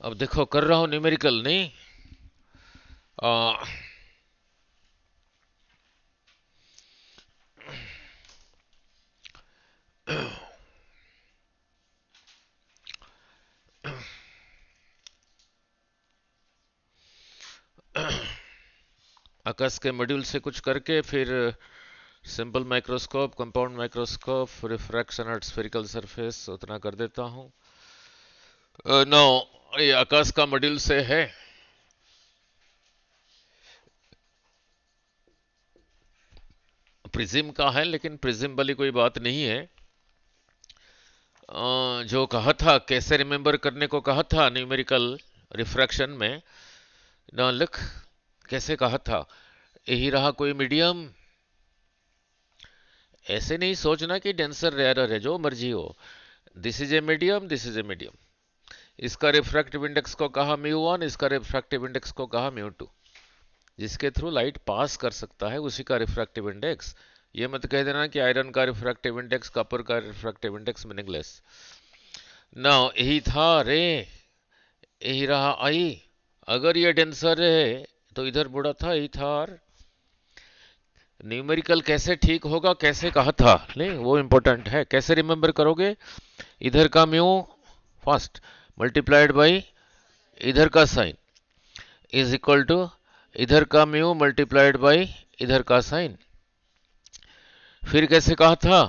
अब देखो कर रहा हूं न्यूमेरिकल नहीं। आ, आकाश के मॉड्यूल से कुछ करके फिर simple microscope, compound microscope, refraction at spherical surface उतना कर देता हूँ। नो, ये आकाश का मॉड्यूल से है। प्रिज्म का है, लेकिन प्रिज्म वाली कोई बात नहीं है। जो कहा था, कैसे रिमेम्बर करने को कहा था न्यूमेरिकल रिफ्रैक्शन में, ना लिख कैसे कहा था। यही रहा कोई मीडियम। ऐसे नहीं सोचना कि डेंसर रेयरर है, जो मर्जी हो। This is a medium, this is a medium. इसका रिफ्रैक्टिव इंडेक्स को कहा μ1, इसका रिफ्रैक्टिव इंडेक्स को कहा μ2। जिसके थ्रू लाइट पास कर सकता है उसी का रिफ्रैक्टिव इंडेक्स। ये मत कह देना कि आयरन का रिफ्रैक्टिव इंडेक्स, कॉपर का रिफ्रैक्टिव इंडेक्स मीनिंगलेस। नाउ यही था रे, यही रहा आई। अगर ये डेंसर है तो इधर बुरा था, यही था आर। न्यूमेरिकल कैसे ठीक होगा, कैसे कहा था, नहीं वो इंपॉर्टेंट है। कैसे रिमेंबर करोगे, इधर का म्यू फर्स्ट मल्टीप्लाइड बाई इधर का साइन इज इक्वल टू इधर का म्यू मल्टीप्लाइड बाई इधर का साइन। फिर कैसे कहा था,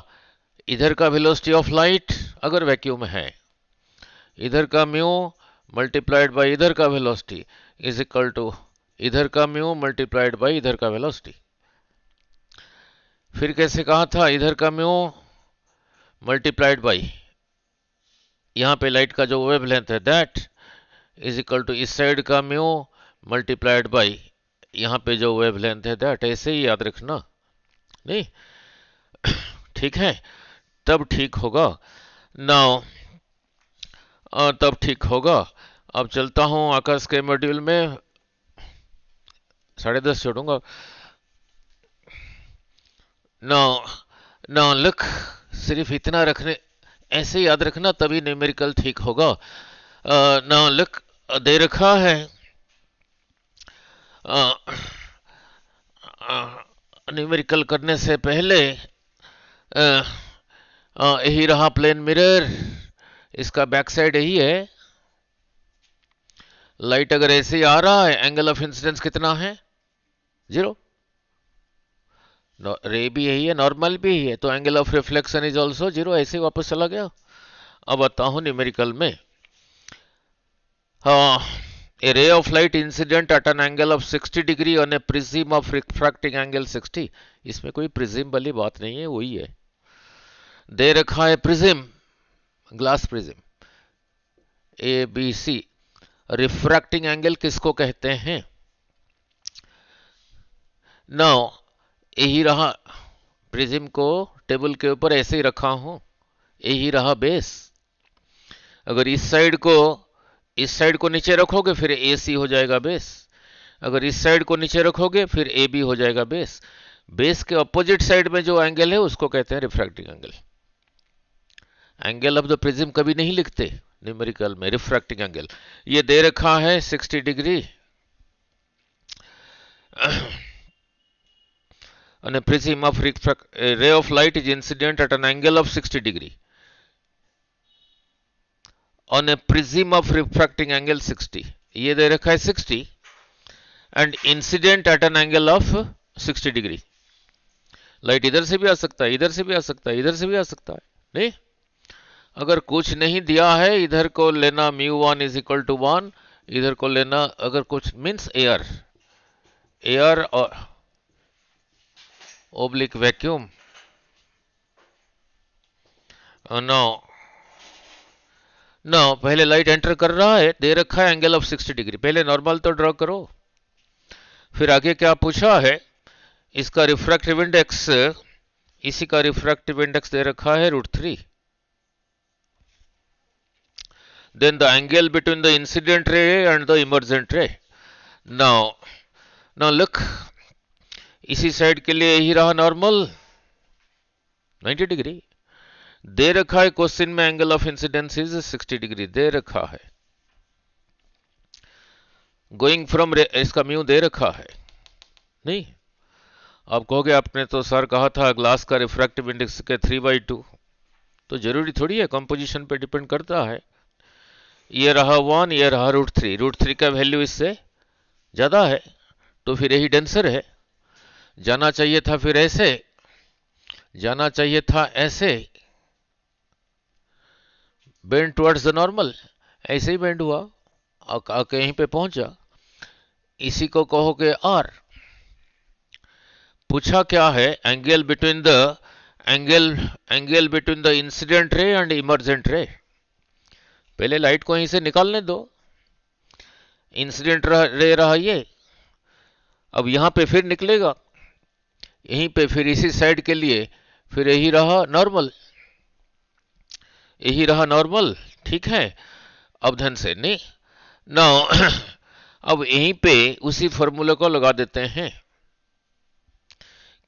इधर का वेलोसिटी ऑफ लाइट अगर वैक्यूम है, इधर का म्यू मल्टीप्लाइड बाई इधर का वेलोसिटी इज इक्वल टू इधर का म्यू मल्टीप्लाइड बाई इधर का वेलोसिटी। फिर कैसे कहा था, इधर का म्यू मल्टीप्लाइड बाई यहां पे लाइट का जो वेवलेंथ है दैट इज इक्वल टू इस साइड का म्यू मल्टीप्लाइड बाई यहां पे जो वेवलेंथ है दैट। ऐसे ही याद रखना, नहीं ठीक है, तब ठीक होगा। नाउ तब ठीक होगा। अब चलता हूं आकाश के मॉड्यूल में, 10:30 छोड़ूंगा। नाउ नाउ लुक, सिर्फ इतना रखने, ऐसे याद रखना तभी न्यूमेरिकल ठीक होगा। नाउ लुक, दे रखा है न्यूमेरिकल करने से पहले यही रहा प्लेन मिरर। इसका बैक साइड यही है। लाइट अगर ऐसे ही आ रहा है, एंगल ऑफ इंसिडेंस कितना है, 0। रे भी यही है, नॉर्मल भी यही है, तो angle of reflection is also 0। ऐसे ही वापस चला गया। अब आता हूं न्यूमेरिकल में। हाँ, a ray of light incident at an angle of 60 degree on a prism of refracting angle 60। इसमें कोई प्रिज्म वाली बात नहीं है, वही है। दे रखा है prism, glass prism A B C. Refracting angle किसको कहते हैं। नाउ यही रहा, प्रिज्म को टेबल के ऊपर ऐसे ही रखा हूं, यही रहा बेस। अगर इस साइड को नीचे रखोगे फिर ए सी हो जाएगा बेस। अगर इस साइड को नीचे रखोगे फिर ए बी हो जाएगा बेस। बेस के अपोजिट साइड में जो एंगल है उसको कहते हैं refracting angle. Angle of the prism कभी नहीं लिखते न्यूमेरिकल में, रिफ्रैक्टिंग एंगल। ये दे रखा है 60 degree and a prism of a ray of light is incident at an angle of 60 degree on a prism of refracting angle 60। ये दे रखा है 60 and incident at an angle of 60 degree. Light इधर से भी आ सकता है, इधर से भी आ सकता है, इधर से भी आ सकता है, नहीं। अगर कुछ नहीं दिया है, इधर को लेना μ1 इज इक्वल टू 1, इधर को लेना अगर कुछ मीन्स एयर, एयर और ओब्लिक वैक्यूम। नो नो, पहले लाइट एंटर कर रहा है, दे रखा है एंगल ऑफ 60 डिग्री। पहले नॉर्मल तो ड्रॉ करो। फिर आगे क्या पूछा है, इसका रिफ्रैक्टिव इंडेक्स, इसी का रिफ्रैक्टिव इंडेक्स दे रखा है √3। then the angle between the incident ray and the emergent ray। now look, इसी साइड के लिए यही रहा नॉर्मल 90 डिग्री। दे रखा है क्वेश्चन में angle of incidence is 60 degree दे रखा है। गोइंग फ्रॉम, इसका म्यू दे रखा है नहीं। आप कहोगे आपने तो सर कहा था ग्लास का रिफ्रैक्टिव इंडेक्स के 3/2, तो जरूरी थोड़ी है, कंपोजिशन पे डिपेंड करता है। ये रहा 1, ये रहा √3, √3 का वैल्यू इससे ज्यादा है, तो फिर यही डेंसर है। जाना चाहिए था फिर ऐसे, जाना चाहिए था ऐसे, बेंड टुवर्ड्स द नॉर्मल, ऐसे ही बेंड हुआ, कहीं पे पहुंचा। इसी को कहोगे आर। पूछा क्या है, angle between the angle angle between the incident ray and emergent रे। पहले लाइट को यहीं से निकालने दो, इंसिडेंट रे रहा ये, अब यहां पे फिर निकलेगा, यहीं पे फिर इसी साइड के लिए फिर यही रहा नॉर्मल, यही रहा नॉर्मल, ठीक है। अब ध्यान से नहीं ना, अब यहीं पे उसी फॉर्मूले को लगा देते हैं।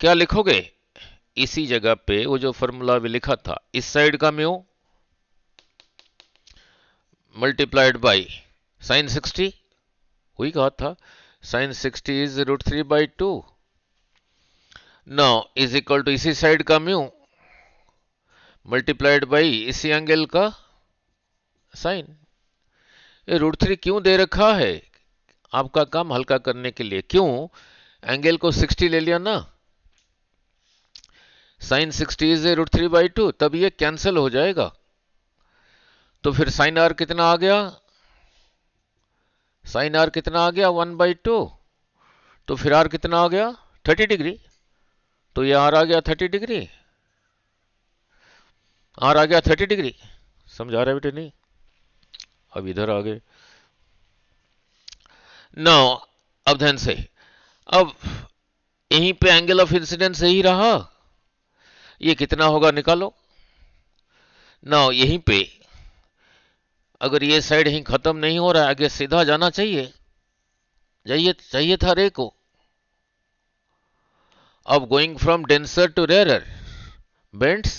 क्या लिखोगे, इसी जगह पे वो जो फॉर्मूला भी लिखा था, इस साइड का म्यू मल्टीप्लाइड बाई साइन 60, वही कहा था, sine 60 is √3/2, now is equal to इसी साइड का म्यू मल्टीप्लाइड बाई इसी एंगल का साइन। ये √3 क्यों दे रखा है, आपका काम हल्का करने के लिए। क्यों, एंगल को 60 ले लिया ना, साइन 60 इज √3/2, तब ये कैंसिल हो जाएगा, तो फिर साइन आर कितना आ गया, साइन आर कितना आ गया 1/2, तो फिर आर कितना आ गया 30 डिग्री, तो ये आर आ गया 30 डिग्री, आर आ गया 30 डिग्री। समझा रहे बेटे नहीं, अब इधर आ गए। नाउ अब ध्यान से, अब यहीं पे एंगल ऑफ इंसिडेंस यही रहा, ये कितना होगा निकालो। नाउ यहीं पे अगर ये साइड यहीं खत्म नहीं हो रहा है, आगे सीधा जाना चाहिए, चाहिए था रे को। अब going from denser to rarer bends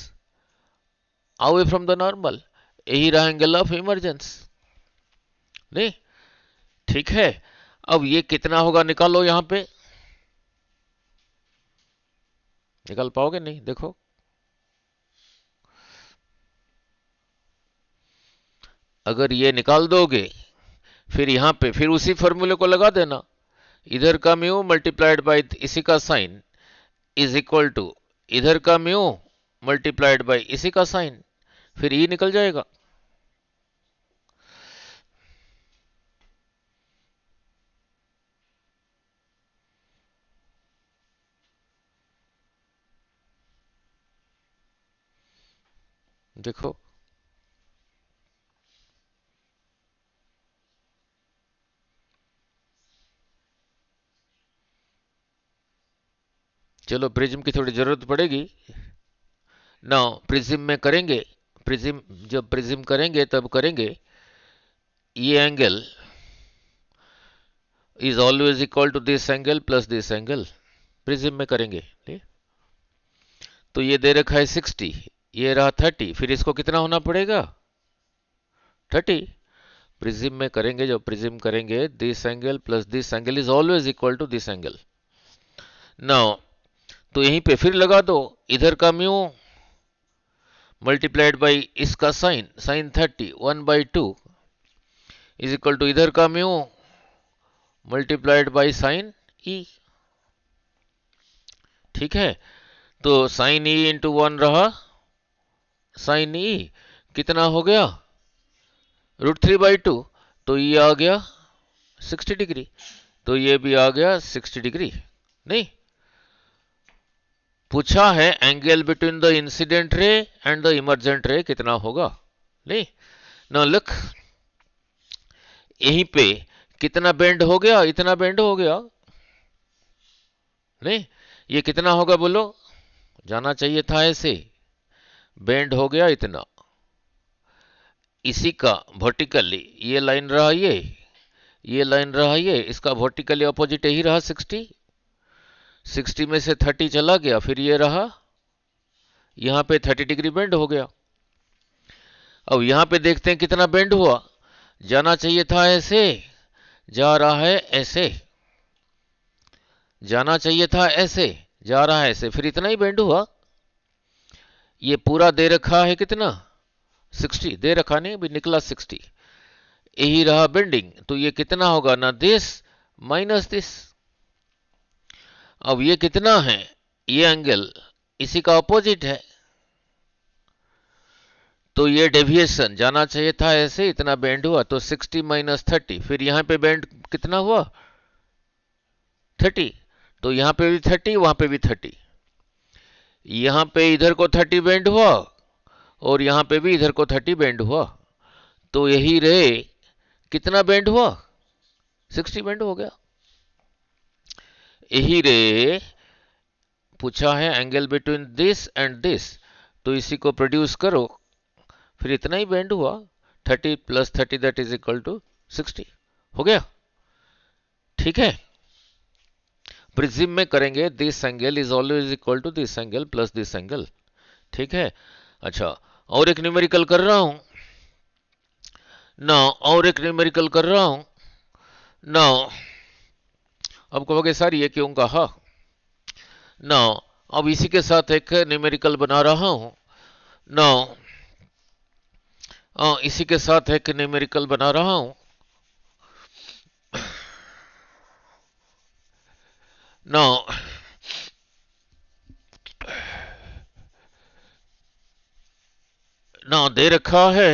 away from the normal, यही रहा एंगल ऑफ इमरजेंस नहीं, ठीक है। अब ये कितना होगा निकालो, यहां पे निकाल पाओगे नहीं, देखो अगर ये निकाल दोगे, फिर यहां पे फिर उसी फॉर्मूले को लगा देना, इधर का म्यू मल्टीप्लाइड बाई इसी का साइन इज इक्वल टू इधर का म्यू मल्टीप्लाइड बाई इसी का साइन, फिर ये निकल जाएगा। देखो चलो प्रिज्म की थोड़ी जरूरत पड़ेगी ना, प्रिज्म में करेंगे, प्रिज्म जब प्रिज्म करेंगे तब करेंगे, ये angle is always equal to this angle plus this angle, prism में करेंगे ठीक? तो ये दे रखा है 60, ये रहा 30, फिर इसको कितना होना पड़ेगा 30। प्रिज्म में करेंगे, जब प्रिज्म करेंगे this angle plus this angle is always equal to this angle. Now तो यहीं पे फिर लगा दो, इधर का म्यू मल्टीप्लाइड बाई इसका sine, sine 30 1/2 is equal to इधर का mu multiplied by sine E, ठीक है। तो साइन ई इंटू 1 रहा साइन ई, कितना हो गया √3/2, तो ये आ गया 60 डिग्री, तो ये भी आ गया 60 डिग्री नहीं। पूछा है angle between the incident ray and the emergent रे कितना होगा नहीं। ना लुक, यहीं पे कितना बेंड हो गया, इतना बेंड हो गया नहीं, ये कितना होगा बोलो, जाना चाहिए था ऐसे, बेंड हो गया इतना, इसी का वर्टिकली ये लाइन रहा, ये लाइन रहा, ये इसका वर्टिकली अपोजिट यही रहा 60, 60 में से 30 चला गया, फिर ये रहा यहां पे 30 डिग्री बेंड हो गया। अब यहां पे देखते हैं कितना बेंड हुआ, जाना चाहिए था ऐसे, जा रहा है ऐसे, जाना चाहिए था ऐसे, जा रहा है ऐसे, फिर इतना ही बेंड हुआ। ये पूरा दे रखा है कितना, 60 दे रखा, नहीं अभी निकला 60, यही रहा बेंडिंग। तो ये कितना होगा ना, दिस माइनस दिस। अब ये कितना है, ये एंगल इसी का अपोजिट है, तो ये डेविएशन जाना चाहिए था ऐसे, इतना बेंड हुआ, तो 60 माइनस 30, फिर यहां पे बेंड कितना हुआ 30, तो यहां पे भी 30, वहां पे भी 30, यहां पे इधर को 30 बेंड हुआ और यहां पे भी इधर को 30 बेंड हुआ, तो यही रहे कितना बेंड हुआ, 60 बेंड हो गया। यही रे पूछा है angle between this and this, तो इसी को प्रोड्यूस करो, फिर इतना ही बेंड हुआ, 30 plus 30 that is equal to 60, हो गया। ठीक है, प्रिज्म में करेंगे this angle is always equal to this angle plus this angle. ठीक है, अच्छा और एक न्यूमेरिकल कर रहा हूं ना, और एक न्यूमेरिकल कर रहा हूं ना। अब कहोगे सर ये क्यों कहा ना, अब इसी के साथ एक न्यूमेरिकल बना रहा हूं ना, इसी के साथ एक न्यूमेरिकल बना रहा हूं ना, ना दे रखा है,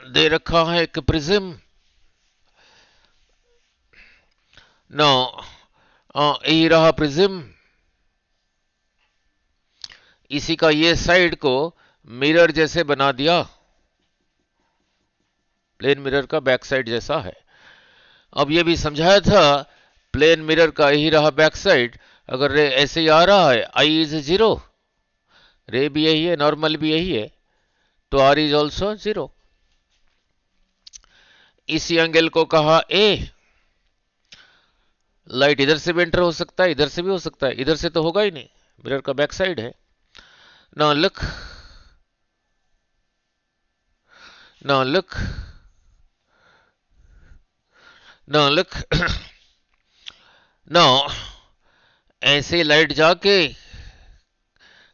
दे रखा है एक प्रिज्म ना, यही रहा प्रिज्म, इसी का ये साइड को मिरर जैसे बना दिया, प्लेन मिरर का बैक साइड जैसा है। अब ये भी समझाया था प्लेन मिरर का यही रहा बैक साइड, अगर रे ऐसे ही आ रहा है, आई इज 0, रे भी यही है, नॉर्मल भी यही है, तो आर इज ऑल्सो 0। इसी एंगल को कहा ए, लाइट इधर से भी एंटर हो सकता है, इधर से भी हो सकता है, इधर से तो होगा ही नहीं, मिरर का बैक साइड है। Now look, now look, now look, now ऐसे लाइट जाके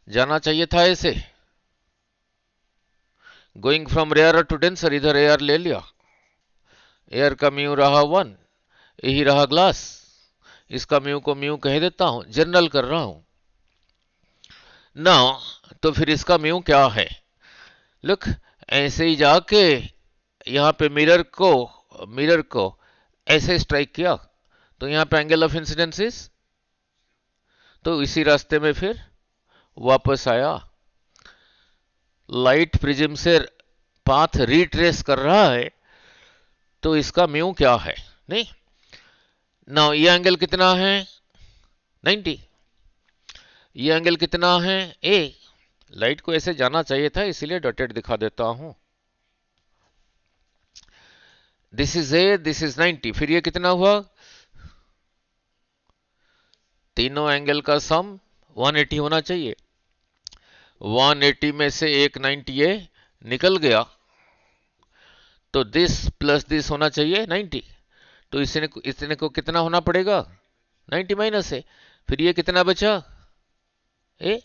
जाना चाहिए था ऐसे, going from rare to denser, इधर एयर ले लिया, एयर का म्यू रहा 1, यही रहा ग्लास, इसका म्यू को म्यू कह देता हूं, जनरल कर रहा हूं ना। तो फिर इसका म्यू क्या है, लुक ऐसे ही जाके यहां पे मिरर को ऐसे स्ट्राइक किया, तो यहां पे एंगल ऑफ इंसिडेंस इज, तो इसी रास्ते में फिर वापस आया, लाइट प्रिज्म से पाथ रिट्रेस कर रहा है, तो इसका म्यू क्या है, नहीं ना, ये एंगल कितना है 90, ये एंगल कितना है ए, लाइट को ऐसे जाना चाहिए था इसीलिए डॉटेड दिखा देता हूं, this is a, this is 90, फिर ये कितना हुआ, तीनों एंगल का सम 180 होना चाहिए, 180 में से एक 90 ये निकल गया, तो दिस प्लस दिस होना चाहिए 90, तो इसने को कितना होना पड़ेगा 90 माइनस है, फिर ये कितना बचा ए,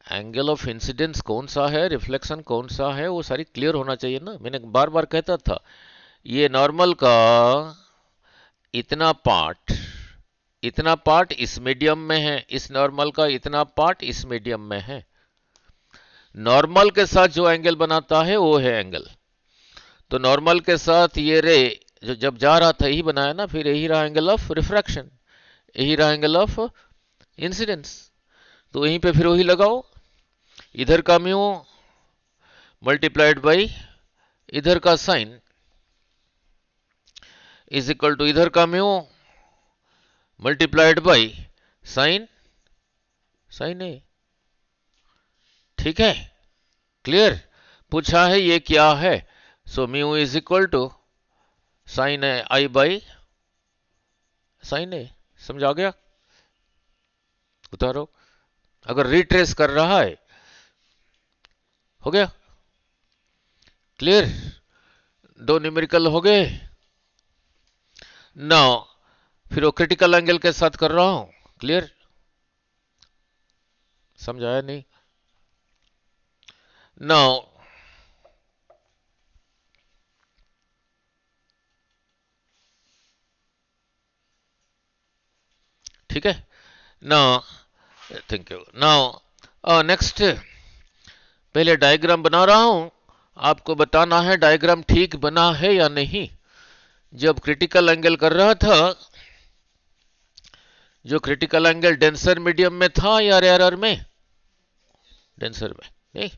एंगल ऑफ इंसिडेंस कौन सा है, रिफ्लेक्शन कौन सा है, वो सारी क्लियर होना चाहिए ना। मैंने बार बार कहता था ये नॉर्मल का इतना पार्ट, इतना पार्ट इस मीडियम में है, इस नॉर्मल का इतना पार्ट इस मीडियम में है, नॉर्मल के साथ जो एंगल बनाता है वो है एंगल, तो नॉर्मल के साथ ये रे जो जब जा रहा था यही बनाया ना, फिर यही रहा एंगल ऑफ रिफ्रैक्शन, यही रहा एंगल ऑफ इंसिडेंस, तो यहीं पे फिर वही लगाओ, इधर का म्यू मल्टीप्लाइड बाई इधर का साइन इज इक्वल टू इधर का mu multiplied by sine, sine A. ठीक है, क्लियर, पूछा है ये क्या है, so mu is equal to sine A i by sine A, समझ आ गया, उतारो, अगर रिट्रेस कर रहा है, हो गया क्लियर? दो न्यूमेरिकल हो गए। नाउ फिर वो क्रिटिकल एंगल के साथ कर रहा हूं। क्लियर? समझाया नहीं? नाउ ठीक है। Now thank you. Now next, पहले डायग्राम बना रहा हूं, आपको बताना है डायग्राम ठीक बना है या नहीं। जब क्रिटिकल एंगल कर रहा था, जो क्रिटिकल एंगल डेंसर मीडियम में था या रेयरर में? डेंसर में। नहीं,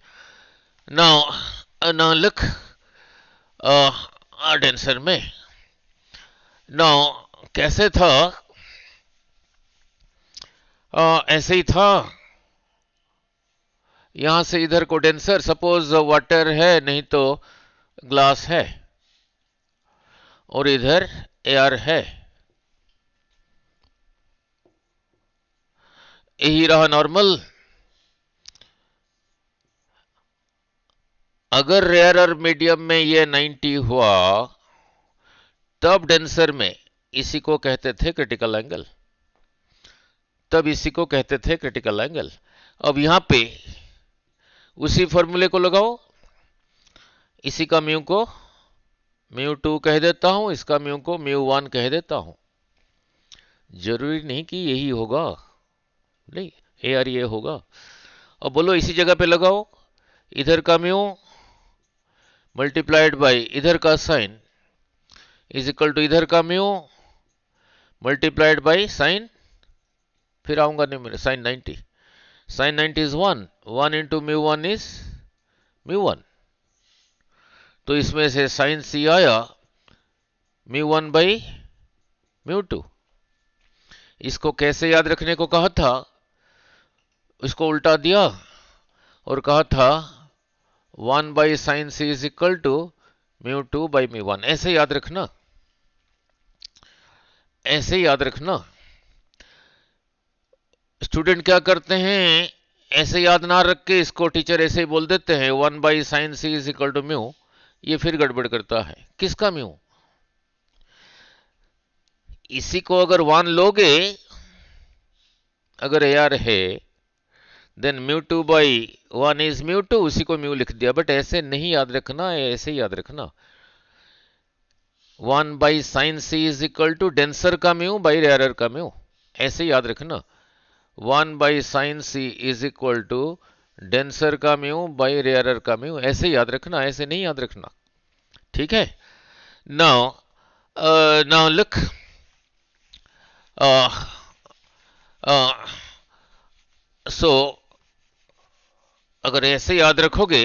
नाउ नाउ लुक डेंसर में। नाउ कैसे था? ऐसे ही था। यहां से इधर को डेंसर, सपोज वाटर है नहीं तो ग्लास है, और इधर एयर है। यही रहा नॉर्मल। अगर रेयरर मीडियम में ये 90 हुआ, तब डेंसर में इसी को कहते थे क्रिटिकल एंगल। तब इसी को कहते थे क्रिटिकल एंगल। अब यहां पे उसी फॉर्मूले को लगाओ। इसी का म्यू को μ2 कह देता हूं, इसका म्यू को μ1 कह देता हूं। जरूरी नहीं कि यही होगा, नहीं, ए आर ये होगा। अब बोलो इसी जगह पे लगाओ। इधर का म्यू मल्टीप्लाइड बाई इधर का साइन इज इक्वल टू इधर का म्यू मल्टीप्लाइड बाई साइन, फिर आऊंगा नहीं मेरे, sine 90। Sine 90 is 1, 1 into μ1 is μ1। तो इसमें से साइन सी आया μ1 बाई μ2। इसको कैसे याद रखने को कहा था? इसको उल्टा दिया और कहा था 1 by sine C is equal to μ2 by μ1। ऐसे याद रखना, ऐसे याद रखना। स्टूडेंट क्या करते हैं, ऐसे याद ना रख के इसको टीचर ऐसे ही बोल देते हैं 1 by sine C is equal to mu. ये फिर गड़बड़ करता है। किसका म्यू? इसी को अगर 1 लोगे, अगर AR है, देन μ2 बाई 1 इज μ2, उसी को म्यू लिख दिया। बट ऐसे नहीं याद रखना, ऐसे याद रखना 1 by sine C is equal to denser का म्यू बाई रेयरर का म्यू। ऐसे याद रखना 1 by sine C is equal to denser का म्यू बाई रेयरर का म्यू। ऐसे याद रखना, ऐसे नहीं याद रखना। ठीक है? नाउ नाउ लुक, सो अगर ऐसे याद रखोगे,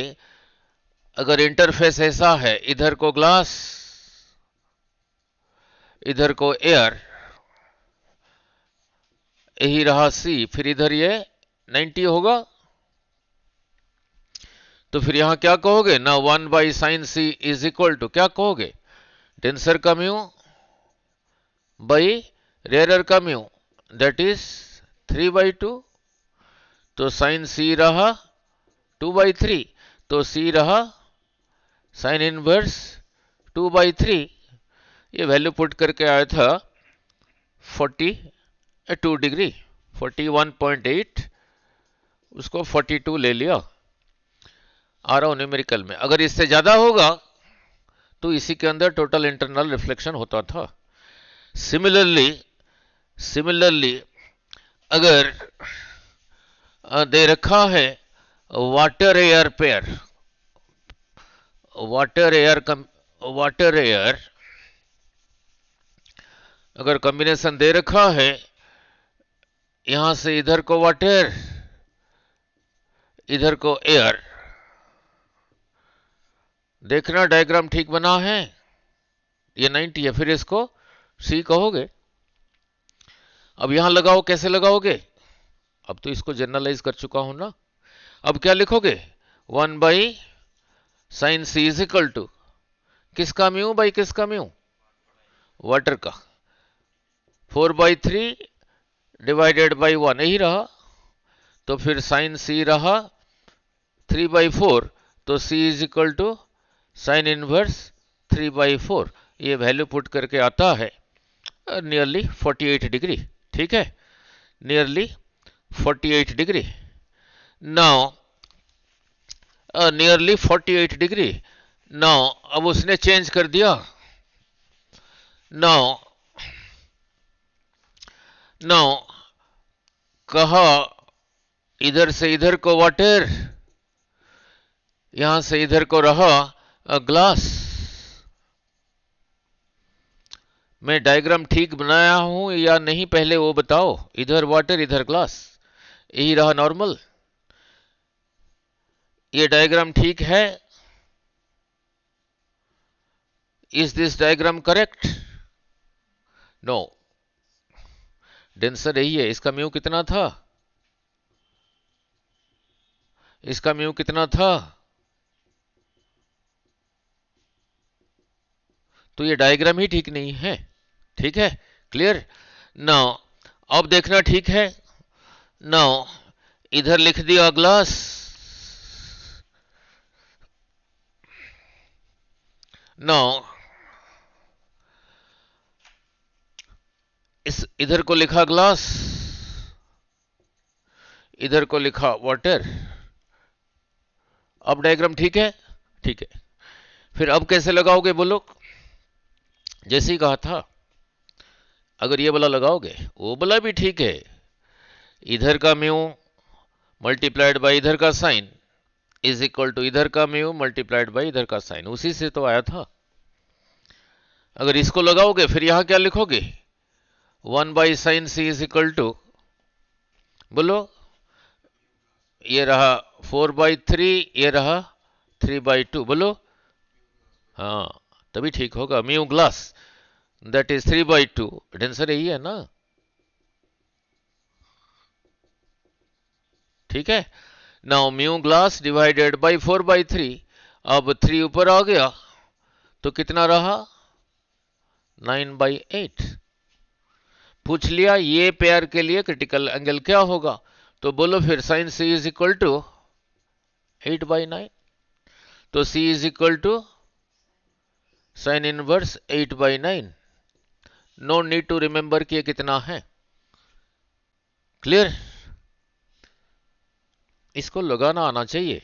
अगर इंटरफेस ऐसा है, इधर को ग्लास, इधर को एयर, यही रहा सी, फिर इधर ये 90 होगा, तो फिर यहां क्या कहोगे ना? 1 by sine C is equal to क्या कहोगे? डेंसर का म्यू बाई रेयरर का म्यू, दैट इज 3/2। तो साइन सी रहा 2/3, तो सी रहा साइन इनवर्स 2/3। ये वैल्यू पुट करके आया था 42 डिग्री, 41.8, उसको 42 ले लिया। आ रहा हूं न्यूमेरिकल में। अगर इससे ज्यादा होगा तो इसी के अंदर टोटल इंटरनल रिफ्लेक्शन होता था। सिमिलरली अगर दे रखा है water air pair, water air अगर कॉम्बिनेशन दे रखा है, यहां से इधर को वाटर, इधर को एयर, देखना डायग्राम ठीक बना है। ये 90 है, फिर इसको सी कहोगे। अब यहां लगाओ, कैसे लगाओगे? अब तो इसको जनरलाइज कर चुका हूं ना। अब क्या लिखोगे? 1 by sine C is equal to किसका म्यू बाई किसका म्यू? वाटर का। 4/3 डिवाइडेड बाई 1, यही रहा। तो फिर साइन सी रहा 3/4, तो C is equal to sine inverse 3/4, ये वैल्यू पुट करके आता है नियरली 48 डिग्री। ठीक है, nearly 48 degree. Now nearly 48 degree. Now अब उसने चेंज कर दिया। नाउ नाउ कहा इधर से इधर को वाटर, यहां से इधर को रहा ग्लास। मैं डायग्राम ठीक बनाया हूं या नहीं पहले वो बताओ। इधर वाटर इधर ग्लास, यही रहा नॉर्मल। ये डायग्राम ठीक है? Is this diagram correct? No, denser यही है। इसका म्यू कितना था? इसका म्यू कितना था? तो ये डायग्राम ही ठीक नहीं है। ठीक है, क्लियर? नाउ अब देखना ठीक है। नाउ इधर लिख दिया ग्लास, नाउ इस इधर को लिखा ग्लास, इधर को लिखा वाटर। अब डायग्राम ठीक है? ठीक है। फिर अब कैसे लगाओगे बोलो? जैसे ही कहा था, अगर ये वाला लगाओगे, वो वाला भी ठीक है। इधर का म्यू मल्टीप्लाइड बाय इधर का साइन इज इक्वल टू इधर का म्यू मल्टीप्लाइड बाय इधर का साइन, उसी से तो आया था। अगर इसको लगाओगे फिर यहां क्या लिखोगे? 1/sin c is equal to, बोलो, ये रहा 4/3, ये रहा 3/2, बोलो। हाँ, तभी ठीक होगा। Mu glass that is 3/2, answer यही है ना? ठीक है। Now mu glass divided by 4/3, अब 3 ऊपर आ गया तो कितना रहा? 9/8। पूछ लिया ये पेयर के लिए क्रिटिकल एंगल क्या होगा, तो बोलो फिर sine C is equal to 8/9। तो C is equal to sine inverse 8/9। No need to remember कि ये कितना है। क्लियर? इसको लगाना आना चाहिए।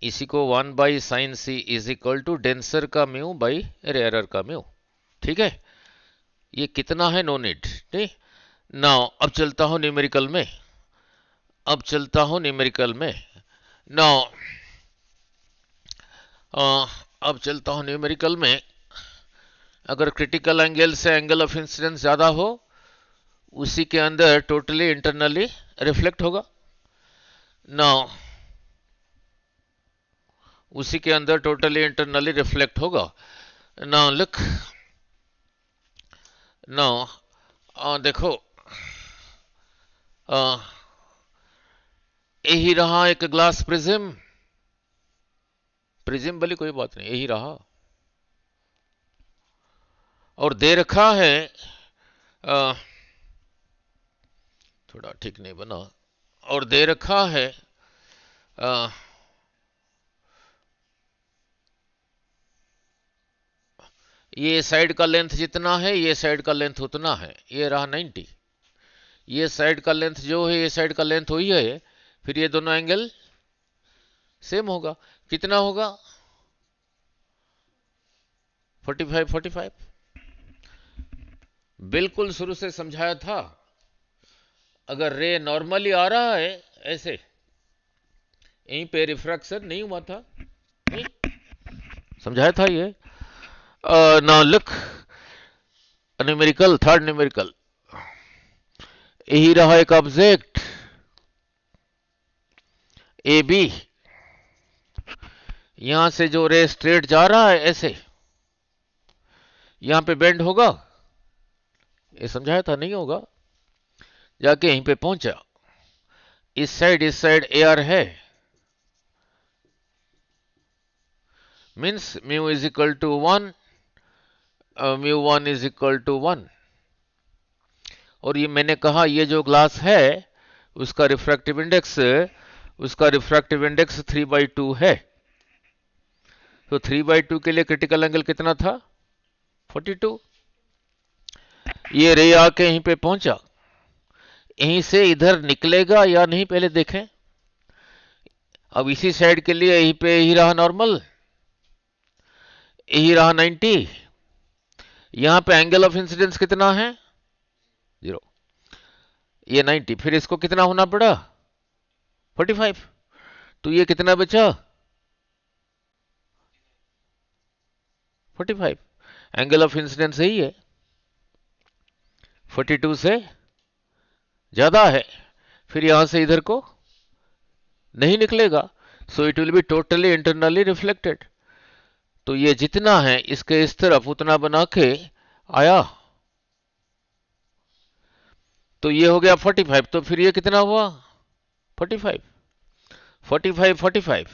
इसी को 1/sin c is equal to denser का म्यू बाई रेयरर का म्यू। ठीक है, ये कितना है नो नीड। ठीक, नाउ अब चलता हूं न्यूमेरिकल में। अब चलता हूं न्यूमेरिकल में। नाउ अब चलता हूं न्यूमेरिकल में। अगर क्रिटिकल एंगल से एंगल ऑफ इंसिडेंस ज्यादा हो, उसी के अंदर टोटली इंटरनली रिफ्लेक्ट होगा। नाउ उसी के अंदर टोटली इंटरनली रिफ्लेक्ट होगा। नाउ लुक, नाउ देखो, यही रहा एक ग्लास प्रिज्म। प्रिज्म वाली कोई बात नहीं, यही रहा। और दे रखा है, थोड़ा ठीक नहीं बना, और दे रखा है ये साइड का लेंथ जितना है, ये साइड का लेंथ उतना है। ये रहा 90। ये साइड का लेंथ जो है, ये साइड का लेंथ वही है। फिर ये दोनों एंगल सेम होगा। कितना होगा? 45 बिल्कुल शुरू से समझाया था। अगर रे नॉर्मली आ रहा है ऐसे, यहीं पे रिफ्रैक्शन नहीं हुआ था, नहीं समझाया था ये। Now look, numerical, third numerical, यही रहा एक ऑब्जेक्ट ए बी। यहां से जो रे स्ट्रेट जा रहा है ऐसे, यहां पे बेंड होगा, ये समझाया था नहीं होगा। जाके यहीं पे पहुंचा। इस साइड एयर है, means mu is equal to 1, mu 1 is equal to 1। और ये मैंने कहा ये जो ग्लास है उसका रिफ्रैक्टिव इंडेक्स 3/2 है। तो 3/2 के लिए क्रिटिकल एंगल कितना था? 42। ये रे आके यहीं पे पहुंचा, यहीं से इधर निकलेगा या नहीं पहले देखें। अब इसी साइड के लिए यहीं पे यही रहा नॉर्मल, यही रहा 90। यहां पे एंगल ऑफ इंसिडेंस कितना है? 0। ये 90, फिर इसको कितना होना पड़ा? 45। तो ये कितना बचा? 45। एंगल ऑफ इंसिडेंस यही है, 42 से ज्यादा है, फिर यहां से इधर को नहीं निकलेगा, so it will be totally internally reflected. तो ये जितना है इसके इस तरफ उतना बना के आया, तो ये हो गया 45। तो फिर ये कितना हुआ? 45, 45, 45।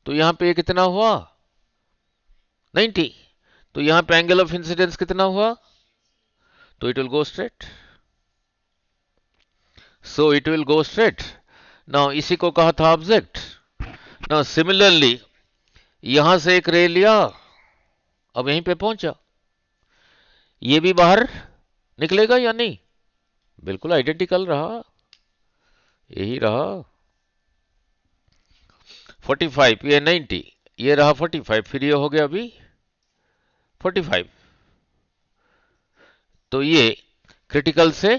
तो यहां पे ये कितना हुआ? 90। तो यहां पे एंगल ऑफ इंसिडेंस कितना हुआ? तो it will go straight, so it will go straight. Now इसी को कहा था ऑब्जेक्ट। नाउ सिमिलरली यहां से एक रे लिया, अब यहीं पे पहुंचा, ये भी बाहर निकलेगा या नहीं? बिल्कुल आइडेंटिकल रहा, यही रहा 45, ये 90, ये रहा 45, फिर ये हो गया अभी 45। तो ये क्रिटिकल से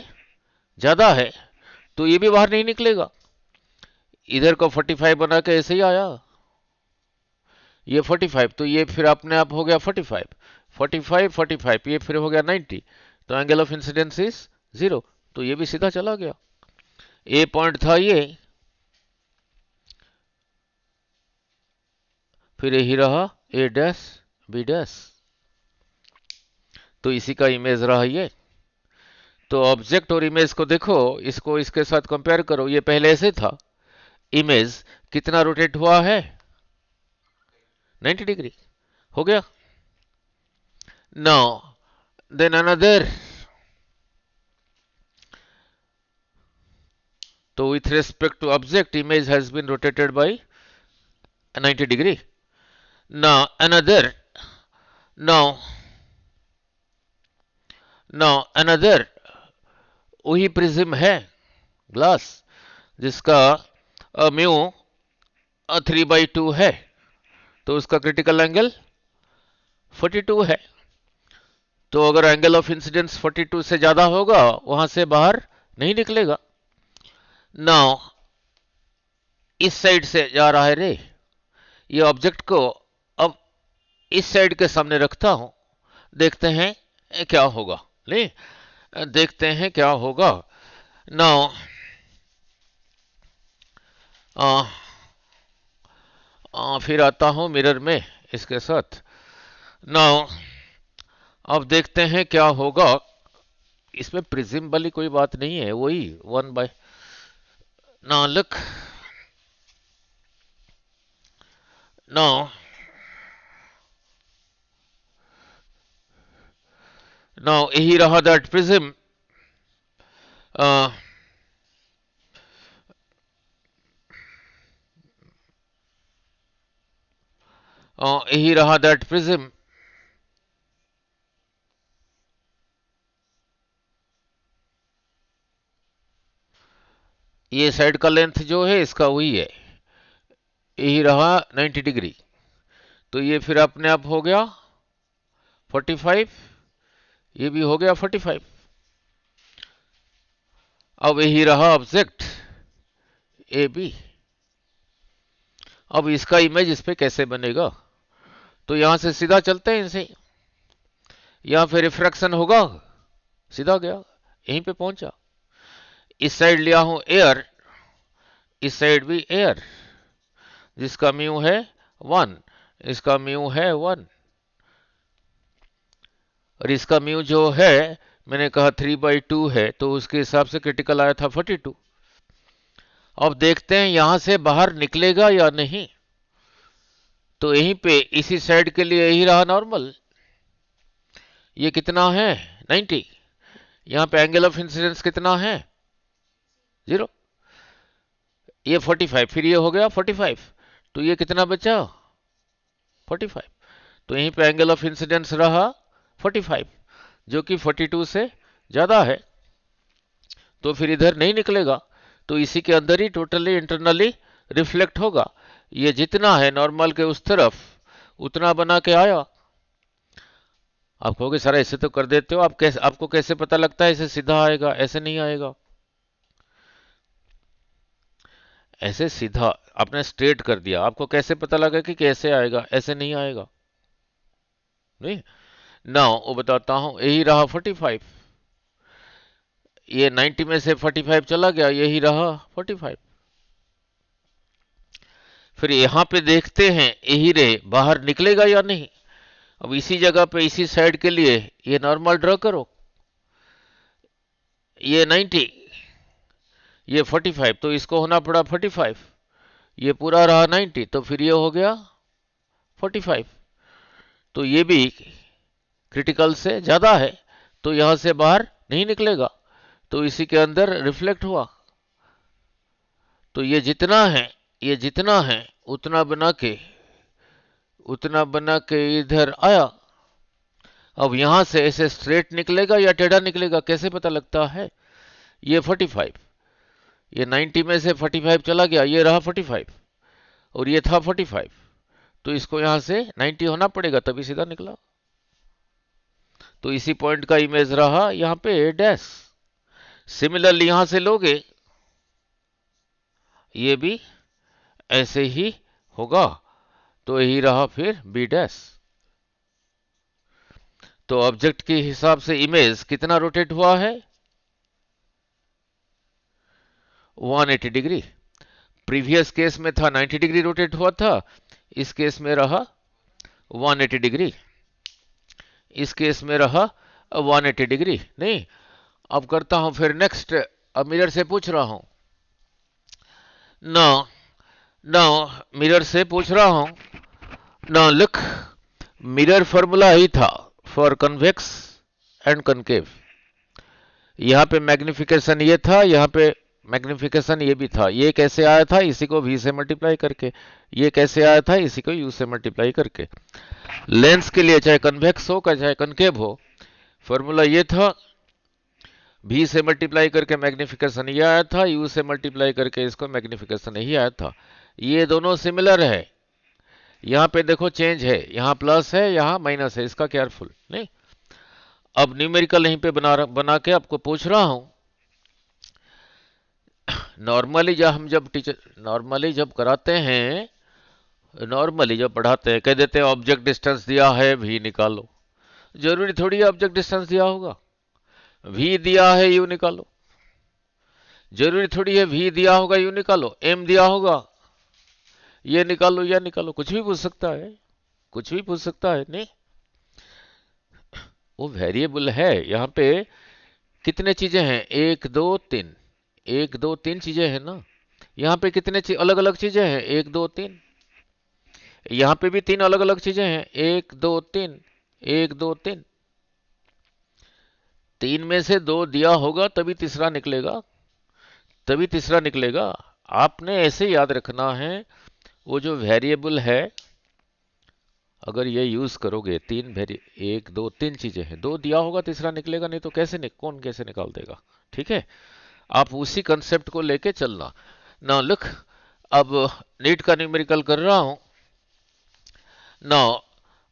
ज्यादा है, तो ये भी बाहर नहीं निकलेगा। इधर को 45 बना के ऐसे ही आया, ये 45, तो ये फिर अपने आप हो गया 45, 45, 45, ये फिर हो गया 90। तो एंगल ऑफ इंसिडेंस इज 0, तो ये भी सीधा चला गया। ए पॉइंट था ये, फिर यही रहा ए डैश बी डैश, तो इसी का इमेज रहा ये। तो ऑब्जेक्ट और इमेज को देखो, इसको इसके साथ कंपेयर करो, ये पहले ऐसे था, इमेज कितना रोटेट हुआ है? 90 डिग्री हो गया। नाउ देन अनदर, तो with respect to object, image has been rotated by 90 degree. Now another, now another, वही प्रिज्म है ग्लास जिसका म्यू 3/2 है, तो उसका क्रिटिकल एंगल 42 है। तो अगर एंगल ऑफ इंसिडेंस 42 से ज्यादा होगा, वहां से बाहर नहीं निकलेगा। नाउ इस साइड से जा रहा है रे, ये ऑब्जेक्ट को अब इस साइड के सामने रखता हूं, देखते हैं क्या होगा। नहीं, देखते हैं क्या होगा। नाउ फिर आता हूं मिरर में इसके साथ। नाउ अब देखते हैं क्या होगा। इसमें प्रिज्म वाली कोई बात नहीं है, वही 1/, नाउ लुक, नाउ यही रहा दैट प्रिज्म, यही रहा दैट प्रिज्म। ये साइड का लेंथ जो है इसका वही है, यही रहा 90 डिग्री। तो ये फिर अपने आप हो गया 45, ये भी हो गया 45। अब यही रहा ऑब्जेक्ट ए बी। अब इसका इमेज इस पे कैसे बनेगा? तो यहां से सीधा चलते हैं इनसे, यहां पे रिफ्रैक्शन होगा, सीधा गया यहीं पे पहुंचा। इस साइड लिया हूं एयर, इस साइड भी एयर, जिसका म्यू है 1, इसका म्यू है 1, और इसका म्यू जो है मैंने कहा 3/2 है, तो उसके हिसाब से क्रिटिकल आया था 42। अब देखते हैं यहां से बाहर निकलेगा या नहीं। तो यहीं पे इसी साइड के लिए यही रहा नॉर्मल, ये कितना है 90, यहां पे एंगल ऑफ इंसिडेंस कितना है 0, ये 45, फिर ये हो गया 45, तो ये कितना बचा 45। तो यहीं पे एंगल ऑफ इंसिडेंस रहा 45, जो कि 42 से ज्यादा है, तो फिर इधर नहीं निकलेगा, तो इसी के अंदर ही टोटली इंटरनली रिफ्लेक्ट होगा। ये जितना है नॉर्मल के उस तरफ उतना बना के आया। आप कहोगे सर ऐसे तो कर देते हो, आप कैसे, आपको कैसे पता लगता है ऐसे सीधा आएगा? ऐसे नहीं आएगा, ऐसे सीधा आपने स्ट्रेट कर दिया, आपको कैसे पता लगा कि कैसे आएगा? ऐसे नहीं आएगा, नहीं ना। वो बताता हूं, यही रहा 45, ये 90 में से 45 चला गया, यही रहा 45। फिर यहां पे देखते हैं यही रे बाहर निकलेगा या नहीं। अब इसी जगह पे इसी साइड के लिए ये नॉर्मल ड्रॉ करो, ये 90, ये 45, तो इसको होना पड़ा 45, ये पूरा रहा 90, तो फिर ये हो गया 45, तो ये भी क्रिटिकल से ज्यादा है, तो यहां से बाहर नहीं निकलेगा, तो इसी के अंदर रिफ्लेक्ट हुआ। तो ये जितना है, ये जितना है उतना बना के इधर आया। अब यहां से ऐसे स्ट्रेट निकलेगा या टेढ़ा निकलेगा, कैसे पता लगता है? ये 45, ये 90 में से 45 चला गया, ये रहा 45 और ये था 45, तो इसको यहां से 90 होना पड़ेगा तभी सीधा निकला। तो इसी पॉइंट का इमेज रहा यहां पे डैश। सिमिलरली यहां से लोगे, ये भी ऐसे ही होगा, तो यही रहा फिर बी डैश। तो ऑब्जेक्ट के हिसाब से इमेज कितना रोटेट हुआ है? 180 डिग्री। प्रीवियस केस में था 90 डिग्री रोटेट हुआ था, इस केस में रहा 180 डिग्री, इस केस में रहा 180 डिग्री। नहीं, अब करता हूं फिर नेक्स्ट, अब मिरर से पूछ रहा हूं ना, ना मिरर से पूछ रहा हूं ना, लुक, मिरर फॉर्मूला ही था फॉर कन्वेक्स एंड कनकेव। यहां पे मैग्निफिकेशन ये था, यहां पे मैग्निफिकेशन ये भी था। ये कैसे आया था? इसी को v से मल्टीप्लाई करके। ये कैसे आया था? इसी को u से मल्टीप्लाई करके। लेंस के लिए चाहे कन्वेक्स हो चाहे कनकेव हो, फॉर्मूला ये था, v से मल्टीप्लाई करके मैग्निफिकेशन ये आया था, u से मल्टीप्लाई करके इसको मैग्निफिकेशन ही आया था। ये दोनों सिमिलर है। यहां पे देखो चेंज है, यहां प्लस है यहां माइनस है, इसका केयरफुल नहीं। अब न्यूमेरिकल यहीं पे बना के आपको पूछ रहा हूं। नॉर्मली जब कराते हैं, नॉर्मली जब पढ़ाते हैं, कह देते हैं ऑब्जेक्ट डिस्टेंस दिया है v निकालो। जरूरी थोड़ी है ऑब्जेक्ट डिस्टेंस दिया होगा, v दिया है u निकालो। जरूरी थोड़ी है v दिया होगा u निकालो, m दिया होगा ये निकालो या निकालो, कुछ भी पूछ सकता है, कुछ भी पूछ सकता है। नहीं, वो वेरिएबल है। यहां पे कितने चीजें हैं? 1 2 3, 1 2 3 चीजें हैं ना। यहां पे कितने अलग अलग चीजें हैं? 1 2 3। यहां पे भी 3 अलग अलग चीजें हैं, 1 2 3, 1 2 3। 3 में से 2 दिया होगा तभी तीसरा निकलेगा, तभी तीसरा निकलेगा। आपने ऐसे याद रखना है, वो जो वेरिएबल है, अगर ये यूज करोगे, 1 2 3 चीजें हैं, 2 दिया होगा तीसरा निकलेगा, नहीं तो कौन कैसे निकाल देगा? ठीक है, आप उसी कंसेप्ट को लेके चलना ना। लुक, अब नीट का न्यूमेरिकल कर रहा हूं ना,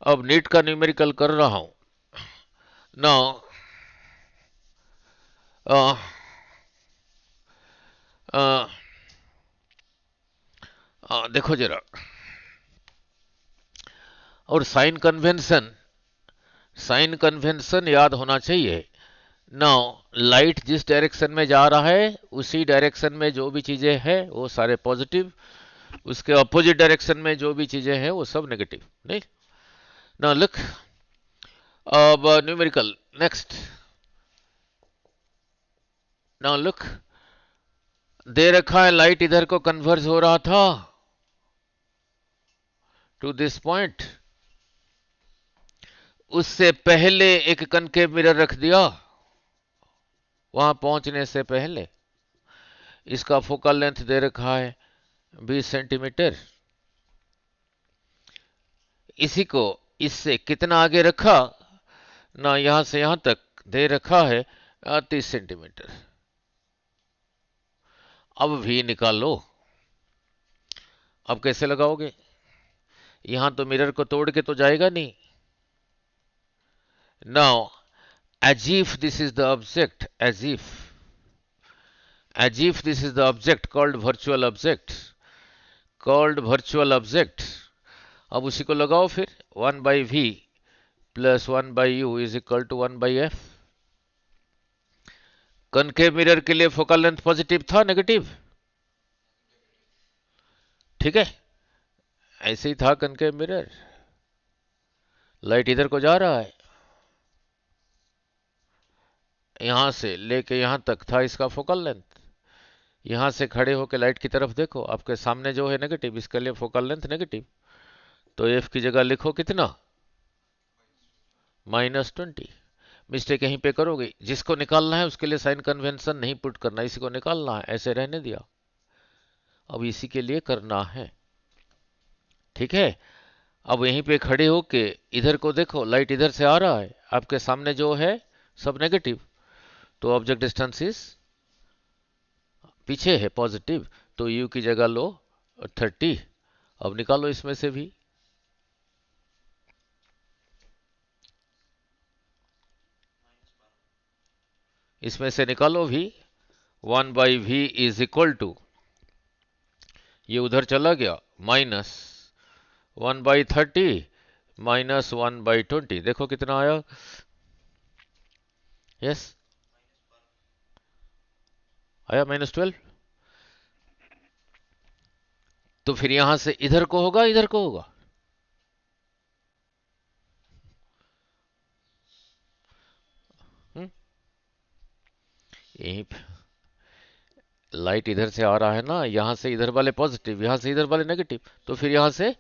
अब नीट का न्यूमेरिकल कर रहा हूं ना। आ, आ, देखो जरा, और साइन कन्वेंशन याद होना चाहिए। नाउ लाइट जिस डायरेक्शन में जा रहा है उसी डायरेक्शन में जो भी चीजें हैं वो सारे पॉजिटिव, उसके अपोजिट डायरेक्शन में जो भी चीजें हैं वो सब नेगेटिव। नहीं, ना लुक, अब न्यूमेरिकल नेक्स्ट। ना लुक, दे रखा है लाइट इधर को कन्वर्ज हो रहा था टू दिस पॉइंट, उससे पहले एक कनकेव मिरर रख दिया वहां पहुंचने से पहले। इसका फोकल लेंथ दे रखा है 20 सेंटीमीटर। इसी को इससे कितना आगे रखा ना, यहां से यहां तक दे रखा है 30 सेंटीमीटर। अब भी निकालो। अब कैसे लगाओगे? यहां तो मिरर को तोड़ के तो जाएगा नहीं। Now as if this is the object, as if this is the object called virtual object, अब उसी को लगाओ फिर 1 by v plus 1 by u is equal to 1 by f। Concave mirror के लिए फोकल लेंथ पॉजिटिव था negative? ठीक है, ऐसे ही था कनकेव मिरर। लाइट इधर को जा रहा है, यहां से लेके यहां तक था इसका फोकल लेंथ। यहां से खड़े होकर लाइट की तरफ देखो, आपके सामने जो है नेगेटिव, इसके लिए फोकल लेंथ नेगेटिव, तो एफ की जगह लिखो कितना, -20। मिस्टेक यहीं पे करोगे। जिसको निकालना है उसके लिए साइन कन्वेंशन नहीं पुट करना, इसी को निकालना है, ऐसे रहने दिया। अब इसी के लिए करना है, ठीक है। अब यहीं पे खड़े होके इधर को देखो, लाइट इधर से आ रहा है, आपके सामने जो है सब नेगेटिव, तो ऑब्जेक्ट डिस्टेंस इज पीछे है पॉजिटिव, तो u की जगह लो 30। अब निकालो इसमें से भी, इसमें से निकालो भी। 1 by V is equal to, ये उधर चला गया, -1/30 -1/20। देखो कितना आया, यस आया -12। तो फिर यहां से इधर को होगा, इधर को होगा, यहीं पे लाइट इधर से आ रहा है ना, यहां से इधर वाले पॉजिटिव, यहां से इधर वाले नेगेटिव, तो फिर यहां से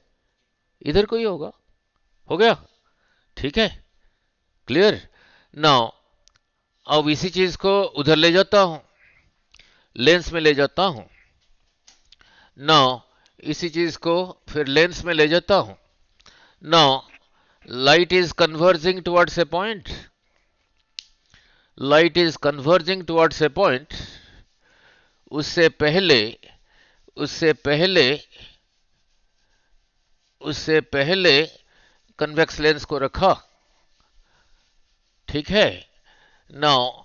इधर को ही होगा। हो गया, ठीक है, क्लियर। नाउ अब इसी चीज को उधर ले जाता हूं, लेंस में ले जाता हूं। नाउ इसी चीज को फिर लेंस में ले जाता हूं। Now light is converging towards a point, light is converging towards a point. उससे पहले उससे पहले उससे पहले कन्वेक्स लेंस को रखा, ठीक है। नाउ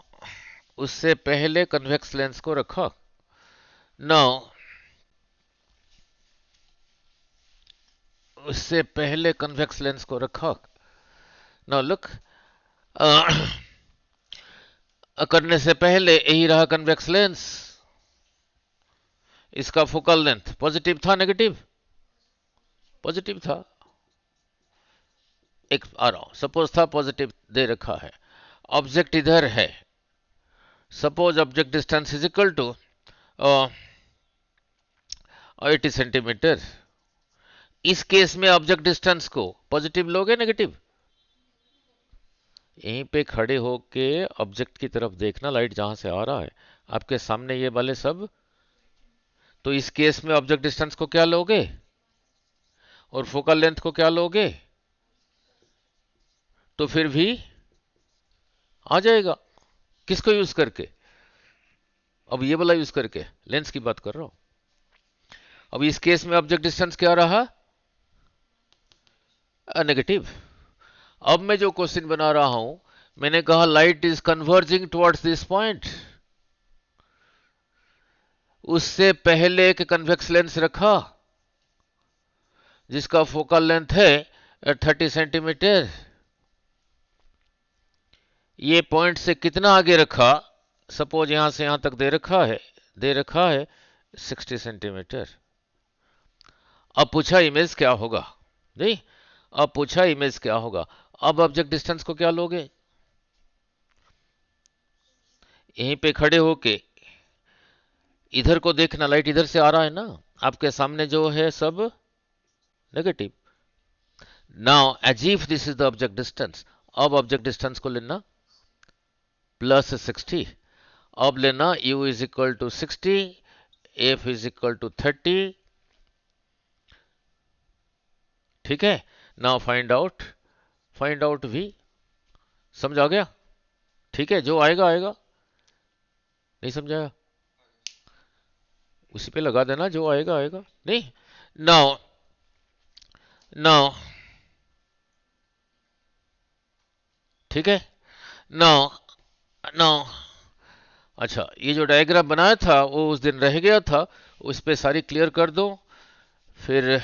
उससे पहले कन्वेक्स लेंस को रखा। नाउ उससे पहले कन्वेक्स लेंस को रखा। नाउ लुक, करने से पहले यही रहा कन्वेक्स लेंस, इसका फोकल लेंथ पॉजिटिव था नेगेटिव? पॉजिटिव था। एक आ रहा हूं, सपोज था पॉजिटिव दे रखा है, ऑब्जेक्ट इधर है, suppose object distance is equal to 80 centimetre. इस केस में ऑब्जेक्ट डिस्टेंस को पॉजिटिव लोगे नेगेटिव? यहीं पे खड़े होके ऑब्जेक्ट की तरफ देखना, लाइट जहां से आ रहा है आपके सामने ये वाले सब, तो इस केस में ऑब्जेक्ट डिस्टेंस को क्या लोगे और फोकल लेंथ को क्या लोगे, तो फिर भी आ जाएगा। किसको यूज करके? अब ये वाला यूज करके, लेंस की बात कर रहा हूं। अब इस केस में ऑब्जेक्ट डिस्टेंस क्या रहा, नेगेटिव। अब मैं जो क्वेश्चन बना रहा हूं, मैंने कहा light is converging towards this point, उससे पहले एक कन्वेक्स लेंस रखा जिसका फोकल लेंथ है 30 सेंटीमीटर। ये पॉइंट से कितना आगे रखा, सपोज यहां से यहां तक दे रखा है 60 सेंटीमीटर। अब पूछा इमेज क्या होगा, नहीं, अब पूछा इमेज क्या होगा। अब ऑब्जेक्ट डिस्टेंस को क्या लोगे, यहीं पे खड़े होके इधर को देखना, लाइट इधर से आ रहा है ना, आपके सामने जो है सब negative. Now as if this is the object distance, अब ऑब्जेक्ट डिस्टेंस को लेना +60। अब लेना u is equal to 60, f is equal to 30, ठीक है। Now find out find out v। समझ आ गया? ठीक है, जो आएगा आएगा, नहीं समझाया उसी पे लगा देना, जो आएगा आएगा। नहीं, नाउ नाउ ठीक है, नाउ नाउ अच्छा, ये जो डायग्राम बनाया था वो उस दिन रह गया था, उस पे सारी क्लियर कर दो। फिर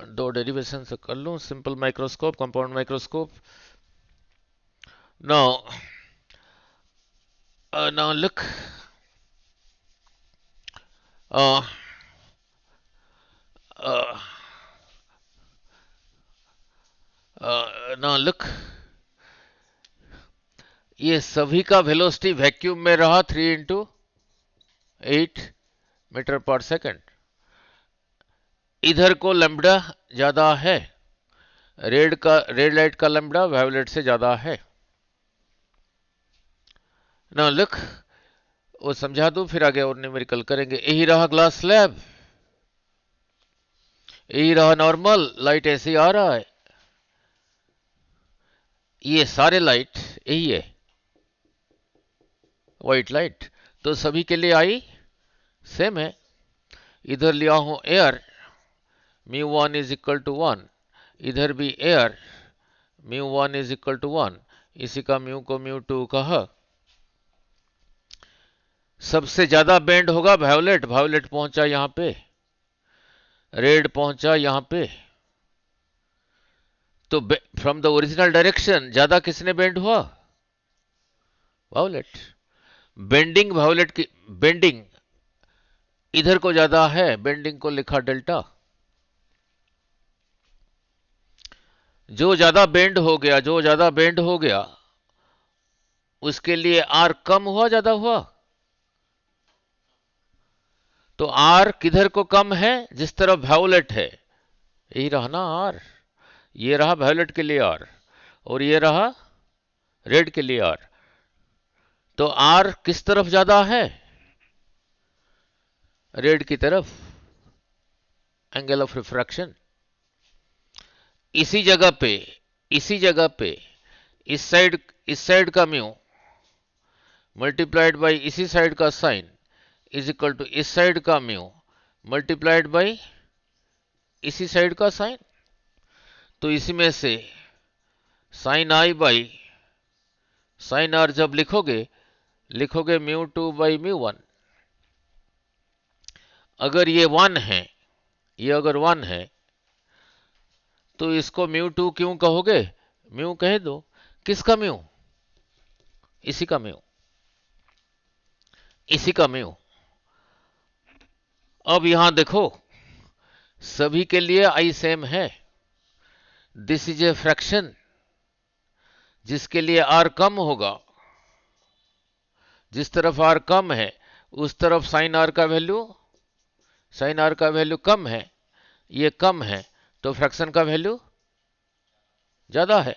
दो डेरिवेशन से कर लूं, simple microscope, compound microscope. Now now look, now look, ये सभी का वेलोसिटी वैक्यूम में रहा 3 इंटू 8 मीटर पर सेकेंड। इधर को लैम्ब्डा ज्यादा है, रेड लाइट का लैम्ब्डा वायोलेट से ज्यादा है। ना लुक, वो समझा दूं फिर आगे और न्यूमेरिकल करेंगे। यही रहा ग्लास स्लैब, यही रहा नॉर्मल, लाइट ऐसे ही आ रहा है, ये सारे लाइट यही है, व्हाइट लाइट। तो सभी के लिए आई सेम है। इधर लिया हूं एयर, μ1 इज इक्वल टू 1, इधर भी एयर, μ1 इज इक्वल टू 1, इसी का म्यू को μ2 कहा। सबसे ज्यादा बेंड होगा वायोलेट, वायोलेट पहुंचा यहां पे, रेड पहुंचा यहां पे। तो फ्रॉम द ओरिजिनल डायरेक्शन ज्यादा किसने बेंड हुआ? वायोलेट। बेंडिंग वायोलेट की, बेंडिंग इधर को ज्यादा है, बेंडिंग को लिखा डेल्टा। जो ज्यादा बेंड हो गया, जो ज्यादा बेंड हो गया उसके लिए आर कम हुआ ज्यादा हुआ? तो आर किधर को कम है? जिस तरफ वायोलेट है, यही रहा ना आर, ये रहा वायोलेट के लिए आर, और ये रहा रेड के लिए आर। तो आर किस तरफ ज्यादा है? रेड की तरफ, एंगल ऑफ रिफ्रैक्शन। इसी जगह पे, इसी जगह पे इस साइड का म्यू मल्टीप्लाइड बाई इसी साइड का साइन इज इक्वल टू इस साइड का म्यू मल्टीप्लाइड बाई इसी साइड का साइन। तो इसी में से sine I by sine R जब लिखोगे, लिखोगे μ2 बाई μ1। अगर ये 1 है, ये अगर 1 है तो इसको μ2 क्यों कहोगे? म्यू कह दो। किसका म्यू? इसी का म्यू, इसी का म्यू। अब यहां देखो, सभी के लिए आई सेम है। दिस इज ए फ्रैक्शन, जिसके लिए आर कम होगा, जिस तरफ आर कम है उस तरफ साइन आर का वैल्यू, साइन आर का वैल्यू कम है, ये कम है, तो फ्रैक्शन का वैल्यू ज्यादा है।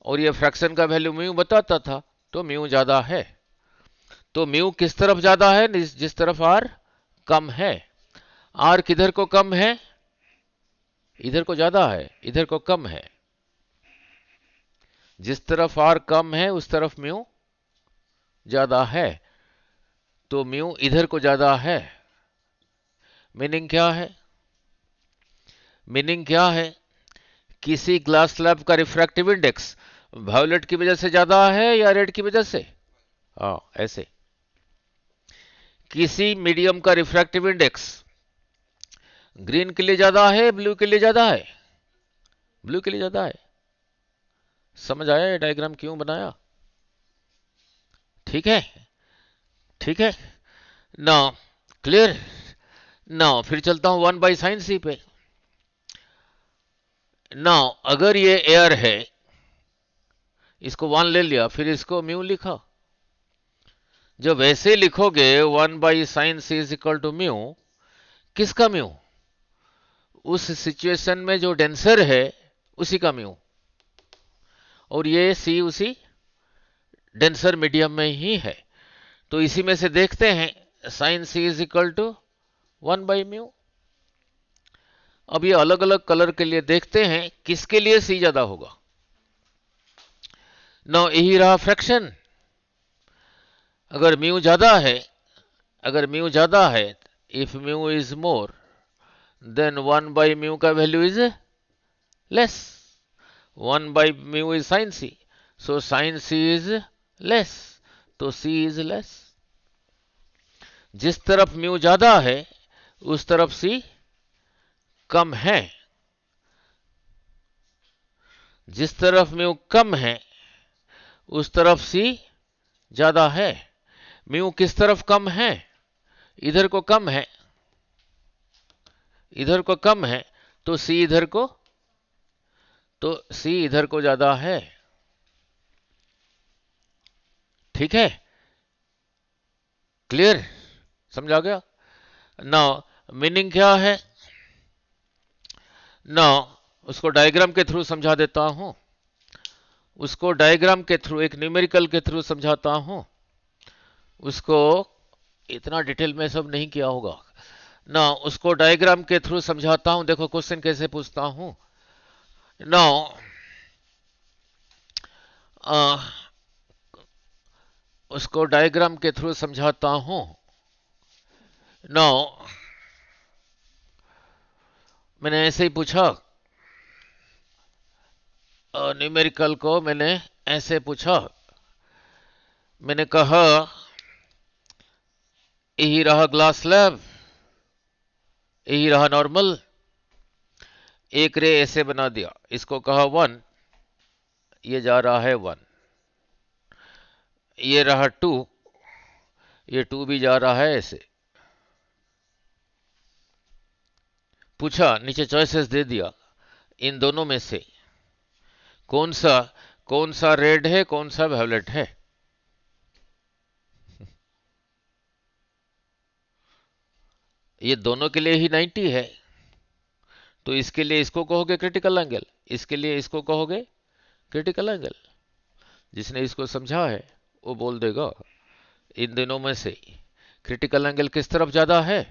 और ये फ्रैक्शन का वैल्यू म्यू बताता था, तो म्यू ज्यादा है। तो म्यू किस तरफ ज्यादा है? जिस तरफ आर कम है। आर किधर को कम है? इधर को ज्यादा है, इधर को कम है। जिस तरफ आर कम है उस तरफ म्यू ज्यादा है, तो म्यू इधर को ज्यादा है। मीनिंग क्या है? मीनिंग क्या है? किसी ग्लास स्लैब का रिफ्रैक्टिव इंडेक्स वायोलेट की वजह से ज्यादा है या रेड की वजह से? हाँ, ऐसे। किसी मीडियम का रिफ्रैक्टिव इंडेक्स ग्रीन के लिए ज्यादा है, ब्लू के लिए ज्यादा है? ब्लू के लिए ज्यादा है। समझ आया ये डायग्राम क्यों बनाया? ठीक है, ठीक है ना, क्लियर ना। फिर चलता हूं 1 बाई साइन सी पे। ना अगर ये एयर है, इसको 1 ले लिया, फिर इसको म्यू लिखा। जब वैसे लिखोगे 1 by sine C is equal to mu, किसका म्यू? उस सिचुएशन में जो डेंसर है उसी का म्यू, और ये सी उसी डेंसर मीडियम में ही है। तो इसी में से देखते हैं, sine C is equal to 1 by mu. अब ये अलग अलग कलर के लिए देखते हैं किसके लिए सी ज्यादा होगा। नाउ यही रहा फ्रैक्शन। अगर म्यू ज्यादा है, अगर म्यू ज्यादा है, if mu is more than 1 by mu का value is less. 1 by mu is sine C, so sine C is less, तो सी इज लेस। जिस तरफ म्यू ज्यादा है उस तरफ सी कम है, जिस तरफ म्यू कम है उस तरफ सी ज्यादा है। म्यू किस तरफ कम है? इधर को कम है, इधर को कम है, तो सी इधर को, तो सी इधर को ज्यादा है। ठीक है, क्लियर, समझ आ गया। नाउ मीनिंग क्या है? नाउ उसको डायग्राम के थ्रू समझा देता हूं, उसको डायग्राम के थ्रू, एक न्यूमेरिकल के थ्रू समझाता हूं। उसको इतना डिटेल में सब नहीं किया होगा ना, उसको डायग्राम के थ्रू समझाता हूं। देखो क्वेश्चन कैसे पूछता हूं। नाउ उसको डायग्राम के थ्रू समझाता हूं। नाउ मैंने ऐसे ही पूछा, न्यूमेरिकल को मैंने ऐसे पूछा, मैंने कहा यही रहा ग्लास स्लैब, यही रहा नॉर्मल, एक रे ऐसे बना दिया, इसको कहा 1, ये जा रहा है 1, ये रहा 2, ये 2 भी जा रहा है ऐसे। पूछा, नीचे चॉइसेस दे दिया, इन दोनों में से कौन सा रेड है, कौन सा वायलेट है। ये दोनों के लिए ही 90 है, तो इसके लिए इसको कहोगे क्रिटिकल एंगल, इसके लिए इसको कहोगे क्रिटिकल एंगल। जिसने इसको समझा है वो बोल देगा इन दोनों में से क्रिटिकल एंगल किस तरफ ज्यादा है,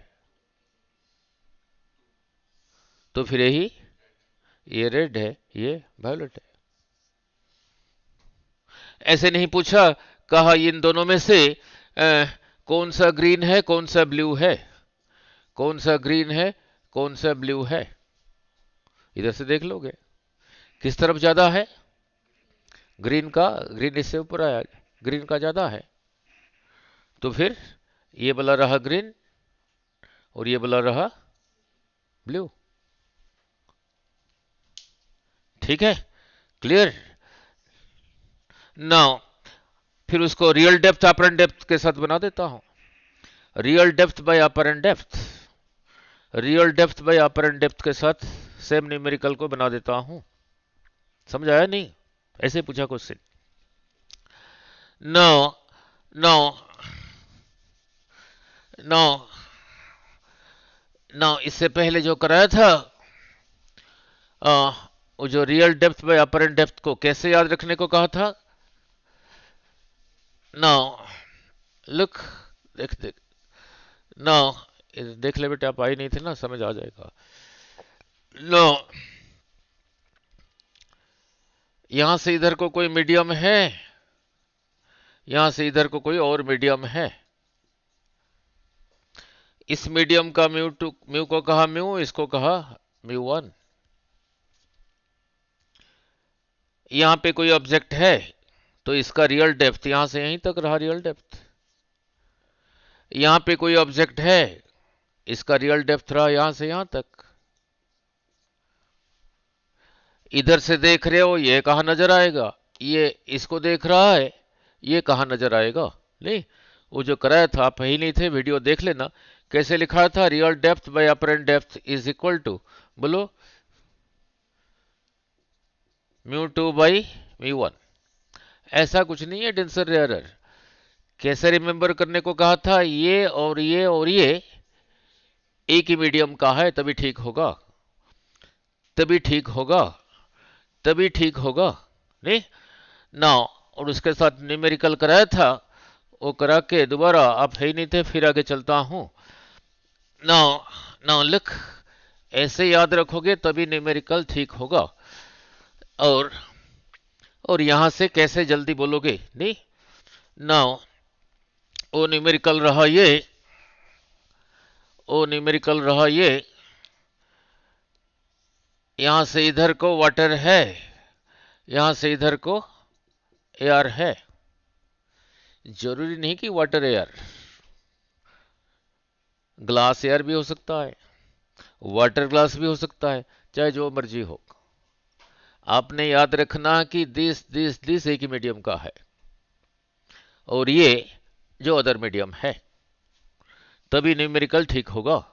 तो फिर यही, ये रेड है, ये वायलेट है। ऐसे नहीं पूछा, कहा इन दोनों में से कौन सा ग्रीन है, कौन सा ब्लू है, कौन सा ग्रीन है, कौन सा ब्लू है। इधर से देख लोगे किस तरफ ज्यादा है, ग्रीन का, ग्रीन इससे ऊपर आया, ग्रीन का ज्यादा है, तो फिर ये वाला रहा ग्रीन और ये वाला रहा ब्लू। ठीक है, क्लियर। नाउ फिर उसको रियल डेप्थ अपरेंट डेप्थ के साथ बना देता हूं। Real depth by apparent depth, real depth by apparent depth के साथ सेम न्यूमेरिकल को बना देता हूं। समझ आया नहीं? ऐसे पूछा question. No no no no, इससे पहले जो कराया था, वो जो real depth by apparent depth को कैसे याद रखने को कहा था। नाउ लुक, देख देख, नाउ देख ले बेटे, आप आई नहीं थे ना, समझ आ जाएगा। नो, यहां से इधर को कोई मीडियम है, यहां से इधर को कोई और मीडियम है। इस मीडियम का म्यू को कहा म्यू, इसको कहा म्यू1। यहां पे कोई ऑब्जेक्ट है तो इसका रियल डेप्थ यहां से यहीं तक रहा रियल डेप्थ। यहां पे कोई ऑब्जेक्ट है, इसका रियल डेप्थ रहा यहां से यहां तक। इधर से देख रहे हो, ये कहां नजर आएगा, ये इसको देख रहा है, ये कहां नजर आएगा। नहीं, वो जो कराया था, आप ही नहीं थे, वीडियो देख लेना, कैसे लिखा था, real depth by apparent depth is equal to, बोलो, म्यू2 बाई म्यू1। ऐसा कुछ नहीं है डेंसर रेयरर। कैसे रिमेंबर करने को कहा था, ये और ये और ये एक ही मीडियम का है, तभी ठीक होगा, तभी ठीक होगा, तभी ठीक होगा। नहीं ना, और उसके साथ न्यूमेरिकल कराया था, वो करा के दोबारा, आप है ही नहीं थे, फिर आगे चलता हूं। नाउ नाउ लुक, ऐसे याद रखोगे तभी न्यूमेरिकल ठीक होगा। और और यहां से कैसे जल्दी बोलोगे नहीं। नाउ ओ न्यूमेरिकल रहा ये, ओ न्यूमेरिकल रहा ये, यहां से इधर को वाटर है, यहां से इधर को एयर है। जरूरी नहीं कि वाटर एयर, ग्लास एयर भी हो सकता है, वाटर ग्लास भी हो सकता है, चाहे जो मर्जी हो। आपने याद रखना कि दिस एक ही मीडियम का है और ये जो अदर मीडियम है, तभी न्यूमेरिकल ठीक होगा।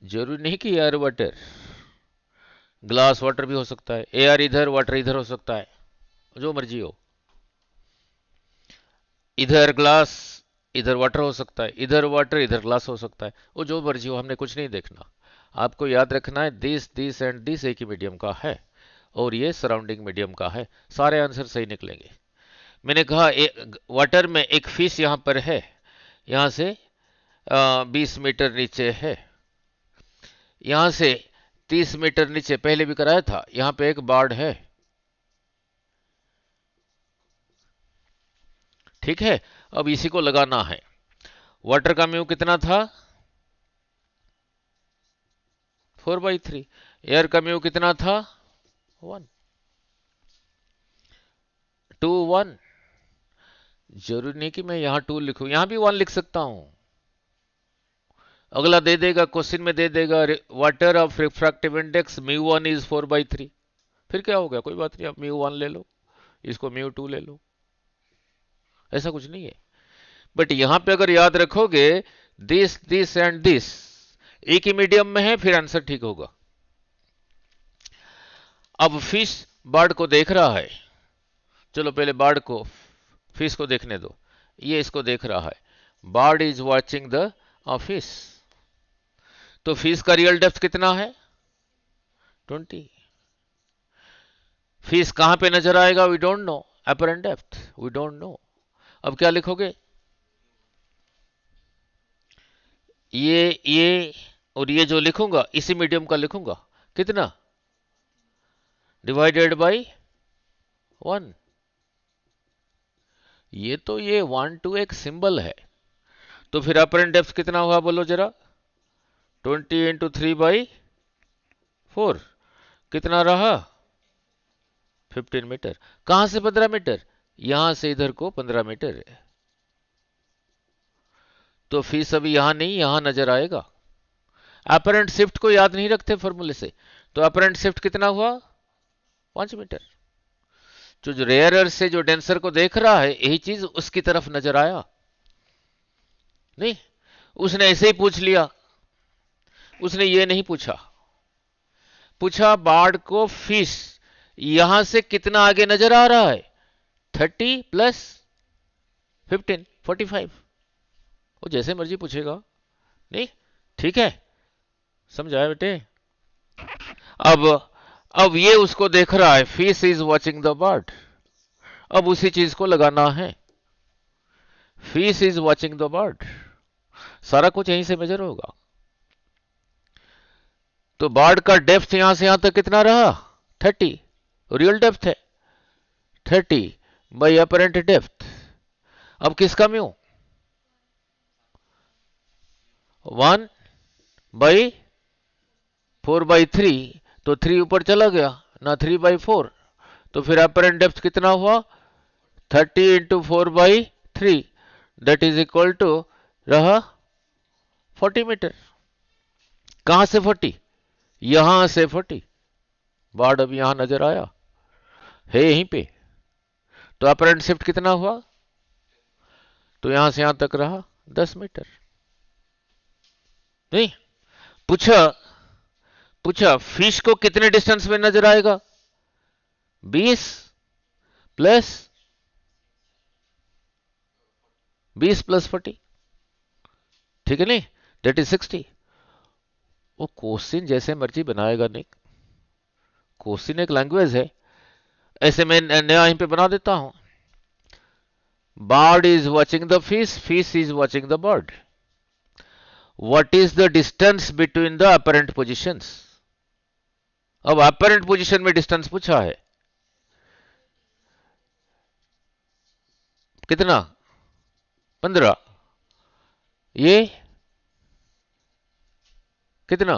जरूरी नहीं कि एयर वाटर, ग्लास वाटर भी हो सकता है, एयर इधर वाटर इधर हो सकता है, जो मर्जी हो। इधर ग्लास इधर वाटर हो सकता है, इधर वाटर इधर ग्लास हो सकता है, वो जो मर्जी हो, हमने कुछ नहीं देखना। आपको याद रखना है दिस एंड दिस एक ही मीडियम का है और ये सराउंडिंग मीडियम का है। सारे आंसर सही निकलेंगे। मैंने कहा वाटर में एक फिश यहां पर है, यहां से 20 मीटर नीचे है, यहां से 30 मीटर नीचे पहले भी कराया था, यहां पे एक बार्ड है। ठीक है, अब इसी को लगाना है। वाटर का म्यू कितना था 4/3, एयर का म्यू कितना था 1, 2 1। जरूरी नहीं कि मैं यहां 2 लिखूं, यहां भी 1 लिख सकता हूं। अगला दे देगा, क्वेश्चन में दे देगा water of refractive index μ1 is 4/3। फिर क्या हो गया, कोई बात नहीं, आप μ1 ले लो, इसको μ2 ले लो, ऐसा कुछ नहीं है। बट यहां पे अगर याद रखोगे दिस एंड दिस एक ही मीडियम में है, फिर आंसर ठीक होगा। अब फिश बर्ड को देख रहा है, चलो पहले बर्ड को फिश को देखने दो, ये इसको देख रहा है। Bird is watching the fish. तो फिश का रियल डेप्थ कितना है 20। फिश कहां पे नजर आएगा we don't know, apparent depth we don't know. अब क्या लिखोगे, ये और ये जो लिखूंगा इसी मीडियम का लिखूंगा, कितना डिवाइडेड बाई 1। ये तो ये 1 2 एक सिंबल है, तो फिर अपरेंट डेप्थ कितना हुआ बोलो जरा, 20 इंटू 3/4 कितना रहा 15 मीटर। कहां से 15 मीटर, यहां से इधर को 15 मीटर है। तो फीस अभी यहां नहीं, यहां नजर आएगा। अपरेंट शिफ्ट को याद नहीं रखते फॉर्मूले से, तो अपरेंट शिफ्ट कितना हुआ 5 मीटर। जो रेयरर से जो डेंसर को देख रहा है, यही चीज उसकी तरफ नजर आया नहीं, उसने ऐसे ही पूछ लिया, उसने ये नहीं पूछा, पूछा बार्ड को फिश यहां से कितना आगे नजर आ रहा है 30 प्लस 15 45। वो जैसे मर्जी पूछेगा नहीं, ठीक है, समझाया बेटे। अब ये उसको देख रहा है, fish is watching the bird. अब उसी चीज को लगाना है, fish is watching the bird, सारा कुछ यहीं से मेजर होगा। तो बर्ड का डेप्थ यहां से यहां तक कितना रहा 30, रियल डेप्थ है 30 बाई अपरेंट डेप्थ। अब किसका म्यू 1/4/3, तो 3 ऊपर चला गया ना, 3/4, तो फिर अपरेंट डेप्थ कितना हुआ 30 into 4/3, that is equal to रहा 40 मीटर। कहां से 40, यहां से 40, बार्ड अब यहां नजर आया है यहीं पे, तो अपरेंट शिफ्ट कितना हुआ, तो यहां से यहां तक रहा 10 मीटर। नहीं, पूछा पूछा फिश को कितने डिस्टेंस में नजर आएगा 20 प्लस 40, ठीक है नहीं, दैट इज 60। वो क्वेश्चन जैसे मर्जी बनाएगा नहीं, क्वेश्चन एक लैंग्वेज है, ऐसे मैं नया यहीं पे बना देता हूं, bird is watching the fish, fish is watching the bird. What is the distance between the apparent positions. अब अपरेंट पोजिशन में डिस्टेंस पूछा है कितना, 15, ये कितना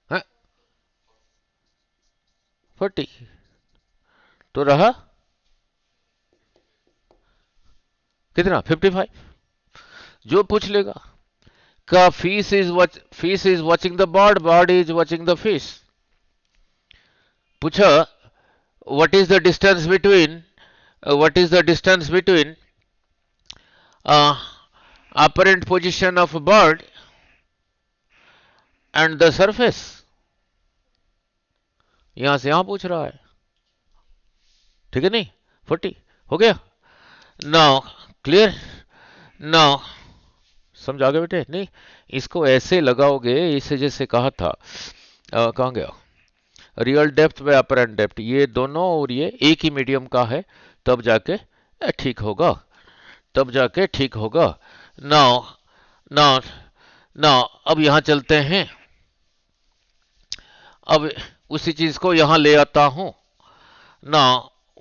है, 40, तो रहा कितना, 55। जो पूछ लेगा का fish is watching the bird, bird is watching the fish. पूछा what is the distance between what is the distance between apparent position of a bird and the surface। यहां से यहां पूछ रहा है, ठीक है नहीं, 40 हो गया। नाउ क्लियर, नाउ समझ आ गए बेटे, नहीं इसको ऐसे लगाओगे, इसे जैसे कहा था, कहां गया, रियल डेप्थ व अपरेंट डेप्थ, ये दोनों और ये एक ही मीडियम का है, तब जाके ठीक होगा, तब जाके ठीक होगा। नाउ नाउ नाउ अब यहां चलते हैं, अब उसी चीज को यहां ले आता हूं ना,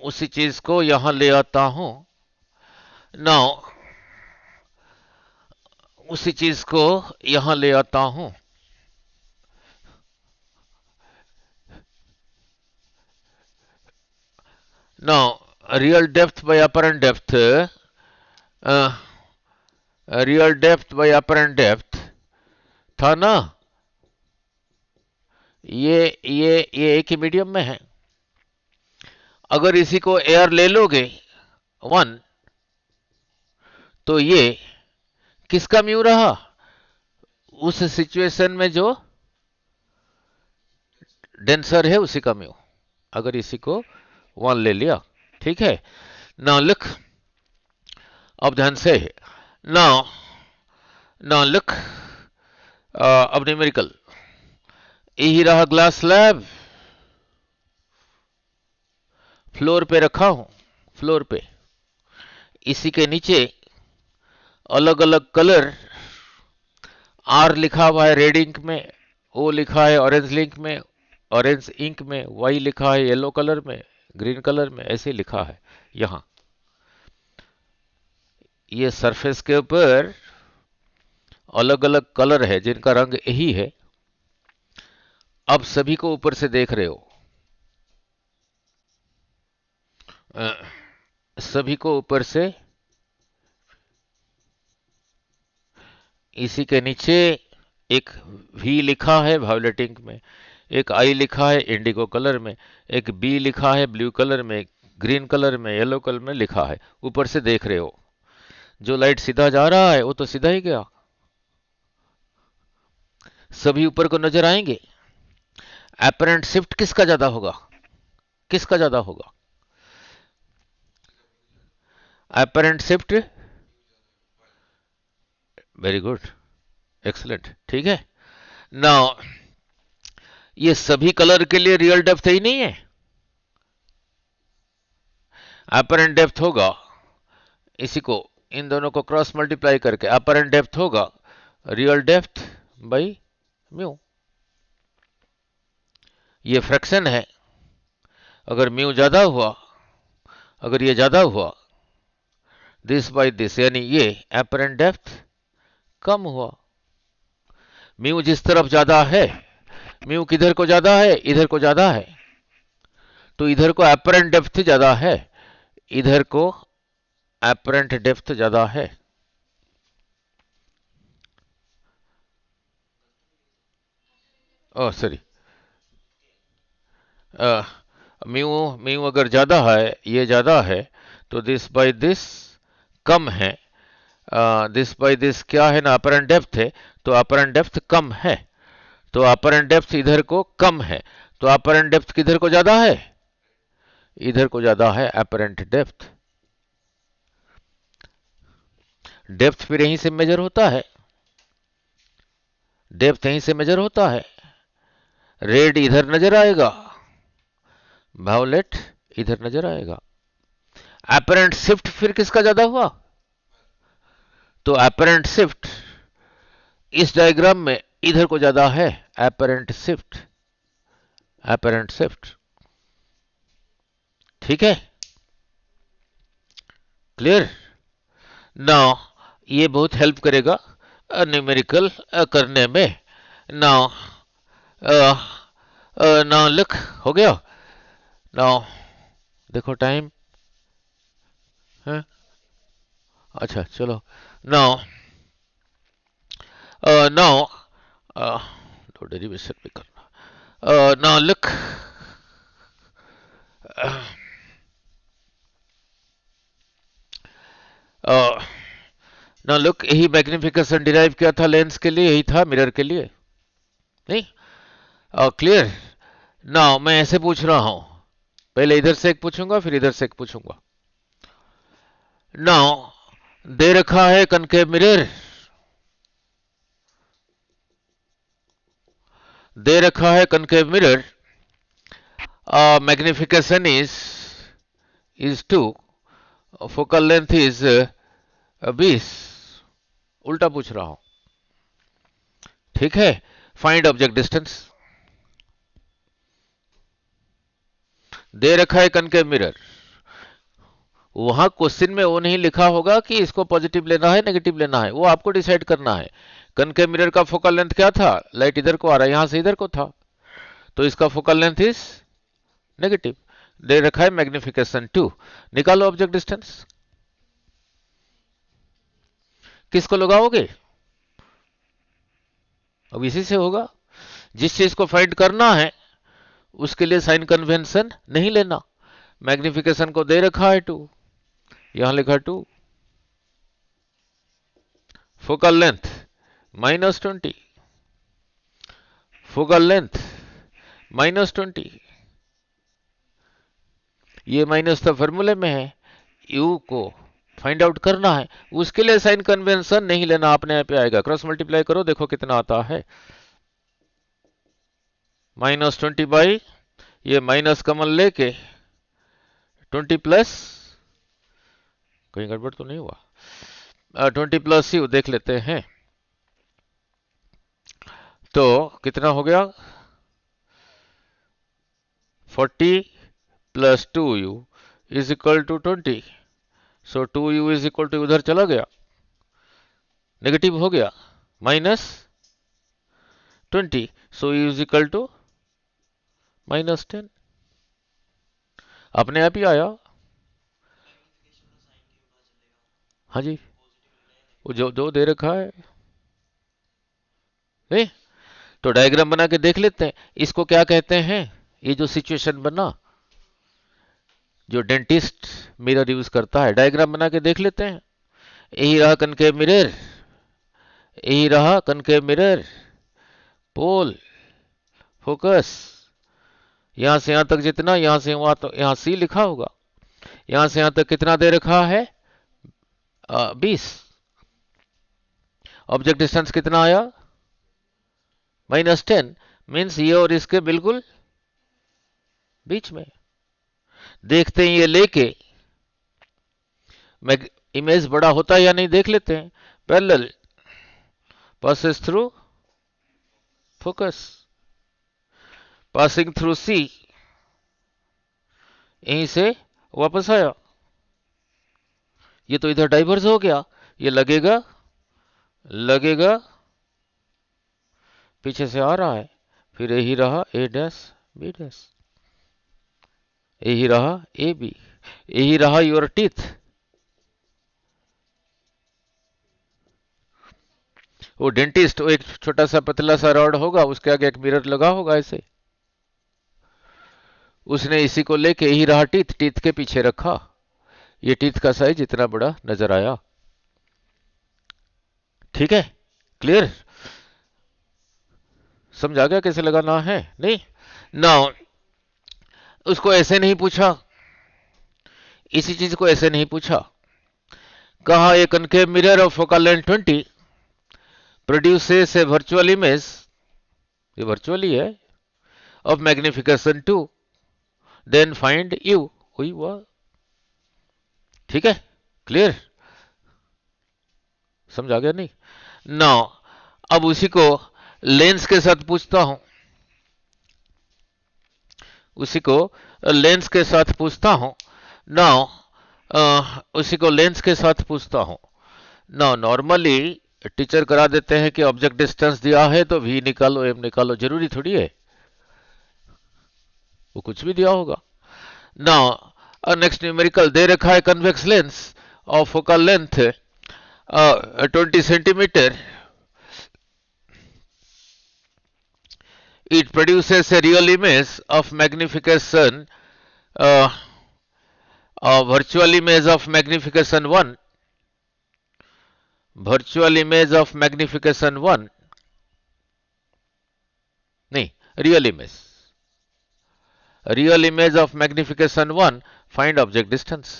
उसी चीज को यहां ले आता हूं ना, उसी चीज को यहां ले आता हूं। Now real depth by apparent depth, real depth by apparent depth था ना, ये एक ही मीडियम में है। अगर इसी को एयर ले लोगे 1, तो ये किसका म्यू रहा, उस सिचुएशन में जो डेंसर है उसी का म्यू, अगर इसी को 1 ले लिया, ठीक है ना। लिख अब ध्यान से, नाउ नाउ लिख, अब न्यूमेरिकल, यही रहा ग्लास स्लैब, फ्लोर पे रखा हूं, फ्लोर पे, इसी के नीचे अलग अलग कलर, आर लिखा हुआ है रेड इंक में, ओ लिखा है ऑरेंज लिंक में, ऑरेंज इंक में, वाई लिखा है येलो कलर में, ग्रीन कलर में, ऐसे लिखा है यहां। ये सरफेस के ऊपर अलग अलग कलर है जिनका रंग यही है। अब सभी को ऊपर से देख रहे हो, सभी को ऊपर से, इसी के नीचे एक वी लिखा है वायोलेट इंक में, एक आई लिखा है इंडिगो कलर में, एक बी लिखा है ब्लू कलर में, ग्रीन कलर में, येलो कलर में लिखा है, ऊपर से देख रहे हो। जो लाइट सीधा जा रहा है वो तो सीधा ही गया, सभी ऊपर को नजर आएंगे। अपरेंट शिफ्ट किसका ज्यादा होगा, किसका ज्यादा होगा, apparent shift, very good, excellent, ठीक है। नाउ ये सभी कलर के लिए रियल डेप्थ ही नहीं है, अपरेंट डेप्थ होगा, इसी को इन दोनों को क्रॉस मल्टीप्लाई करके अपरेंट डेप्थ होगा रियल डेप्थ बाई म्यू, ये फ्रैक्शन है। अगर म्यू ज्यादा हुआ, अगर ये ज्यादा हुआ, दिस बाई दिस, यानी ये अपरेंट डेप्थ कम हुआ। म्यू जिस तरफ ज्यादा है, म्यू किधर को ज्यादा है, इधर को ज्यादा है, तो इधर को अपरेंट डेप्थ ज्यादा है, इधर को अपरेंट डेप्थ ज्यादा है। ओह सॉरी, म्यू म्यू अगर ज्यादा है, ये ज्यादा है, तो दिस बाय दिस कम है, दिस बाय दिस क्या है ना, अपरेंट डेप्थ है, तो अपरेंट डेप्थ कम है, तो अपरेंट डेप्थ इधर को कम है, तो अपरेंट डेप्थ किधर को ज्यादा है, इधर को ज्यादा है अपरेंट डेप्थ। डेप्थ फिर यहीं से मेजर होता है, डेप्थ यहीं से मेजर होता है। रेड इधर नजर आएगा, वायोलेट इधर नजर आएगा। अपरेंट शिफ्ट फिर किसका ज्यादा हुआ, तो अपरेंट शिफ्ट इस डायग्राम में इधर को ज्यादा है एपरेंट शिफ्ट, एपरेंट शिफ्ट, ठीक है, क्लियर। नाउ ये बहुत हेल्प करेगा न्यूमेरिकल करने में। नाउ नाउ लुक, हो गया। नाउ देखो टाइम है, अच्छा चलो। नाउ नाउ तो डेरिवेशन भी करना। नाउ लुक, नाउ लुक, यही मैग्निफिकेशन डिराइव किया था लेंस के लिए, यही था मिरर के लिए, नहीं? क्लियर। नाउ मैं ऐसे पूछ रहा हूं, पहले इधर से एक पूछूंगा फिर इधर से एक पूछूंगा। नाउ दे रखा है कनकेव मिरर, दे रखा है concave mirror, magnification is 2, focal length is 20। उल्टा पूछ रहा हूं, ठीक है। फाइंड ऑब्जेक्ट डिस्टेंस, दे रखा है कनकेव मिरर, वहां क्वेश्चन में वो नहीं लिखा होगा कि इसको पॉजिटिव लेना है नेगेटिव लेना है, वो आपको डिसाइड करना है। कनकेव मिरर का फोकल लेंथ क्या था, लाइट इधर को आ रहा है, यहां से इधर को था, तो इसका फोकल लेंथ इज नेगेटिव। दे रखा है मैग्निफिकेशन 2, निकालो ऑब्जेक्ट डिस्टेंस। किसको लगाओगे, अब इसी से होगा। जिस चीज को फाइंड करना है उसके लिए साइन कन्वेंशन नहीं लेना। मैग्निफिकेशन को दे रखा है 2, यहां लिखा 2, फोकल लेंथ -20, फोकल लेंथ -20, ये माइनस तो फॉर्मूले में है, यू को फाइंड आउट करना है, उसके लिए साइन कन्वेंशन नहीं लेना, अपने आप आएगा। क्रॉस मल्टीप्लाई करो, देखो कितना आता है, -20 बाई, ये माइनस कमन लेके 20 प्लस, कहीं गड़बड़ तो नहीं हुआ, 20 प्लस यू देख लेते हैं, तो कितना हो गया, 40 plus 2u is equal to 20। So 2u is equal to, उधर चला गया, नेगेटिव हो गया, -20, so u is equal to -10, अपने आप ही आया। हाँ जी, वो जो जो दे रखा है, नहीं? तो डायग्राम बना के देख लेते हैं, इसको क्या कहते हैं, ये जो सिचुएशन बना, जो डेंटिस्ट मिरर यूज करता है, डायग्राम बना के देख लेते हैं। यही रहा कनकेव मिरर, यही रहा कनकेव मिरर, पोल, फोकस, यहां से यहां तक जितना, यहां से वहां तो यहां सी लिखा होगा, यहां से यहां तक कितना दे रखा है, 20। ऑब्जेक्ट डिस्टेंस कितना आया, -10, मीन्स ये और इसके बिल्कुल बीच में। देखते हैं ये लेके इमेज बड़ा होता है या नहीं, देख लेते हैं। Parallel passes through focus, passing through C, यहीं से वापस आया, ये तो इधर डाइवर्स हो गया, ये लगेगा, लगेगा पीछे से आ रहा है, फिर यही रहा ए डैश बी डैश, यही रहा ए बी, यही रहा योर टीथ। वो डेंटिस्ट, वो एक छोटा सा पतला सा रॉड होगा, उसके आगे एक मिरर लगा होगा ऐसे, उसने इसी को लेके, यही रहा टीथ, टीथ के पीछे रखा, ये टीथ का साइज इतना बड़ा नजर आया, ठीक है, क्लियर, समझ आ गया कैसे लगाना है, नहीं? नाउ उसको ऐसे नहीं पूछा, इसी चीज को ऐसे नहीं पूछा, कहा एक concave mirror of focal length 20 produces a virtual image, ये वर्चुअल ही है, of magnification 2, then find U, वही हुआ, ठीक है, क्लियर, समझ आ गया नहीं? नाउ अब उसी को लेंस के साथ पूछता हूं, उसी को लेंस के साथ पूछता हूं। नाउ उसी को लेंस के साथ पूछता हूं। नाउ नॉर्मली टीचर करा देते हैं कि ऑब्जेक्ट डिस्टेंस दिया है तो v निकालो m निकालो, जरूरी थोड़ी है, वो कुछ भी दिया होगा। नाउ नेक्स्ट न्यूमेरिकल दे रखा है convex lens of focal length 20 centimetre, it produces a real image of magnification, uh, a virtual image of magnification 1, virtual image of magnification 1, नहीं, real image of magnification 1, find object distance.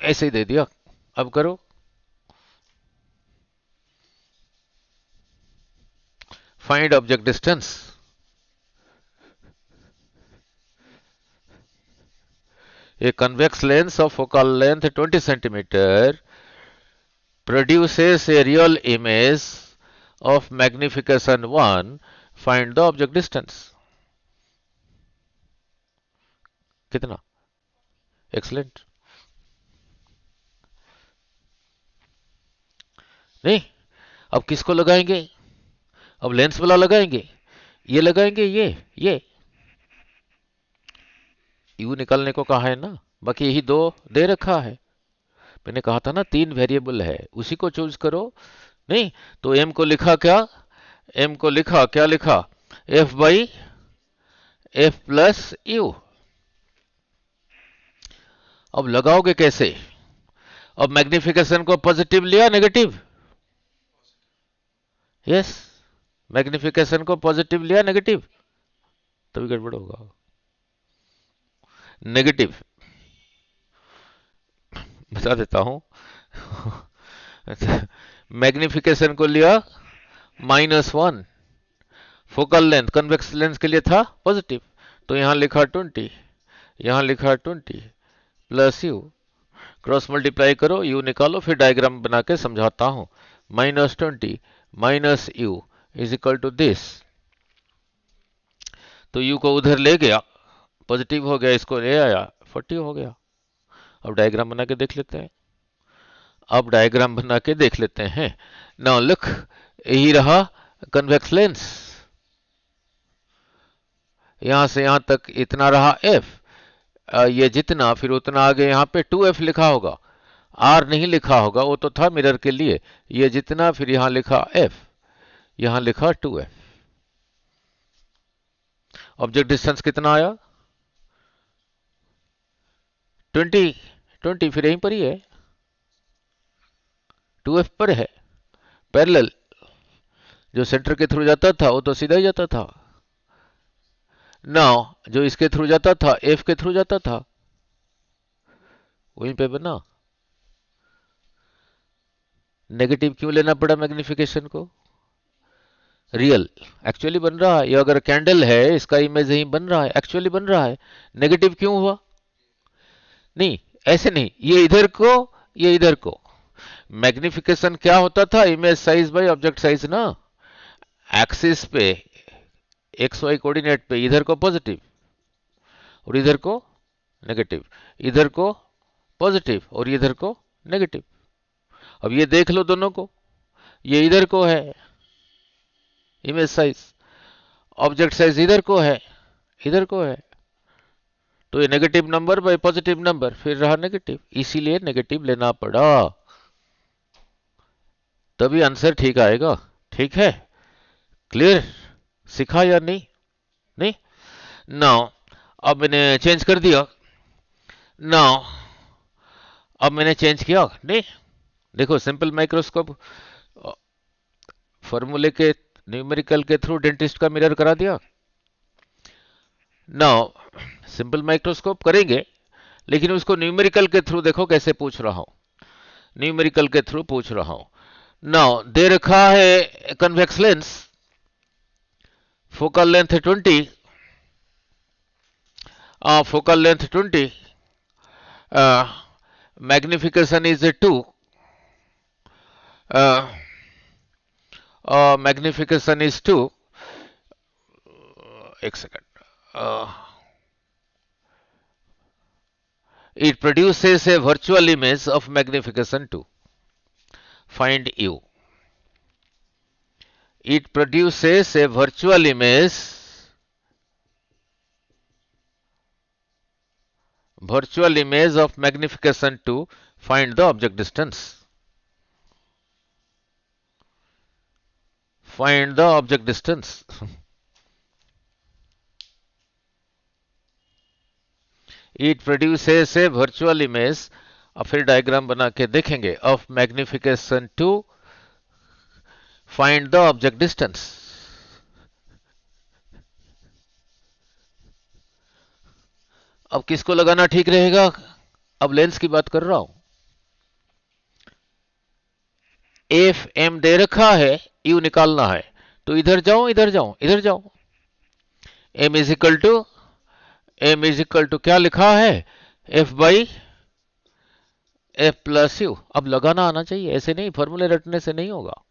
ऐसे ही दे दिया, अब करो। Find object distance. A convex lens of focal length 20 centimeter produces a real image of magnification 1. Find the object distance. कितना? Excellent. नहीं, अब किसको लगाएंगे? अब लेंस वाला लगाएंगे, ये लगाएंगे, ये यू निकालने को कहा है ना, बाकी यही दो दे रखा है। मैंने कहा था ना 3 वेरिएबल है, उसी को चूज करो। नहीं तो m को लिखा क्या, m को लिखा क्या, लिखा f by f plus you. अब लगाओगे कैसे? अब मैग्निफिकेशन को पॉजिटिव लिया नेगेटिव? यस, मैग्निफिकेशन को पॉजिटिव लिया नेगेटिव, तभी गड़बड़ होगा। नेगेटिव बता देता हूं मैग्निफिकेशन को लिया -1, फोकल लेंथ कन्वेक्स लेंस के लिए था पॉजिटिव, तो यहां लिखा 20, यहां लिखा 20 प्लस यू, क्रॉस मल्टीप्लाई करो, यू निकालो, फिर डायग्राम बना के समझाता हूं। -20 minus U is equal to this, तो यू को उधर ले गया, पॉजिटिव हो गया, इसको ले आया, 40 हो गया। अब डायग्राम बना के देख लेते हैं, अब डायग्राम बना के देख लेते हैं। नाउ लुक, यही रहा कन्वेक्स लेंस, यहां से यहां तक इतना रहा f, ये जितना फिर उतना आगे यहां पे 2f लिखा होगा, r नहीं लिखा होगा, वो तो था मिरर के लिए, ये जितना फिर यहां लिखा f, यहां लिखा 2f। ऑब्जेक्ट डिस्टेंस कितना आया? 20 फिर यहीं पर ही है, 2f पर है, पैरेलल, जो सेंटर के थ्रू जाता था वो तो सीधा ही जाता था, नाउ जो इसके थ्रू जाता था f के थ्रू जाता था, वहीं पे बना। नेगेटिव क्यों लेना पड़ा मैग्निफिकेशन को? रियल एक्चुअली बन रहा है, ये अगर कैंडल है इसका इमेज यही बन रहा है, एक्चुअली बन रहा है, नेगेटिव क्यों हुआ? नहीं ऐसे नहीं, ये इधर को, ये इधर को, मैग्निफिकेशन क्या होता था, image size by object size ना, एक्सिस पे एक्स वाई कोऑर्डिनेट पे इधर को पॉजिटिव और इधर को नेगेटिव, इधर को पॉजिटिव और इधर को नेगेटिव। अब ये देख लो दोनों को, ये इधर को है इमेज साइज, ऑब्जेक्ट साइज इधर को है, इधर को है, तो ये negative number by positive number, फिर रहा नेगेटिव, इसीलिए नेगेटिव लेना पड़ा, तभी आंसर ठीक आएगा। ठीक है, क्लियर, सिखा या नहीं? नहीं, नाउ अब मैंने चेंज कर दिया, नाउ अब मैंने चेंज किया, नहीं देखो सिंपल माइक्रोस्कोप फॉर्मूले के न्यूमेरिकल के थ्रू डेंटिस्ट का मिरर करा दिया। नाउ सिंपल माइक्रोस्कोप करेंगे, लेकिन उसको न्यूमेरिकल के थ्रू देखो कैसे पूछ रहा हूं, न्यूमेरिकल के थ्रू पूछ रहा हूं। नाउ दे रखा है convex lens, focal length 20, focal length 20, magnification is a 2. uh, Magnification is 2. एक second. It produces a virtual image of magnification 2. Find u. It produces a virtual image of magnification 2. Find the object distance. Find the object distance. It produces a virtual image. अब फिर diagram बना के देखेंगे of magnification 2. Find the object distance. अब किसको लगाना ठीक रहेगा? अब लेंस की बात कर रहा हूं. एफ एम दे रखा है, यू निकालना है. तो इधर जाओ, इधर जाओ, इधर जाओ. एम इज इक्वल टू क्या लिखा है? F by F plus you. अब लगाना आना चाहिए, ऐसे नहीं, फॉर्मूले रटने से नहीं होगा.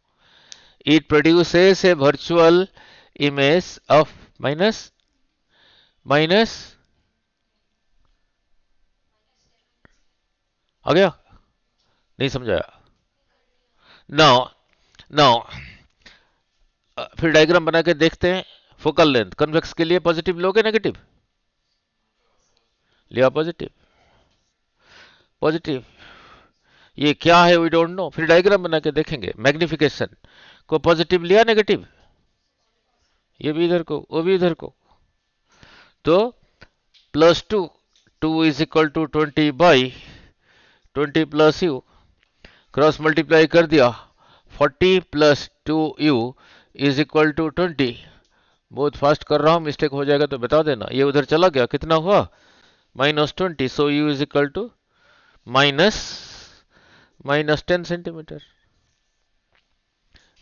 It produces a virtual image of minus आ गया? नहीं समझाया. नाउ नाउ फिर डायग्राम बना के देखते हैं. फोकल लेंथ कन्वेक्स के लिए पॉजिटिव लोगे नेगेटिव? लिया पॉजिटिव. पॉजिटिव. ये क्या है वी डोंट नो. फिर डायग्राम बना के देखेंगे. मैग्निफिकेशन को पॉजिटिव लिया नेगेटिव? ये भी इधर को, वो भी इधर को. तो plus 2 is equal to 20 by 20 plus U. Cross multiply कर दिया. 40 plus 2u is equal to 20. बहुत फास्ट कर रहा हूं, मिस्टेक हो जाएगा तो बता देना. ये उधर चला गया, कितना हुआ? -20. So u is equal to minus 10 centimetre.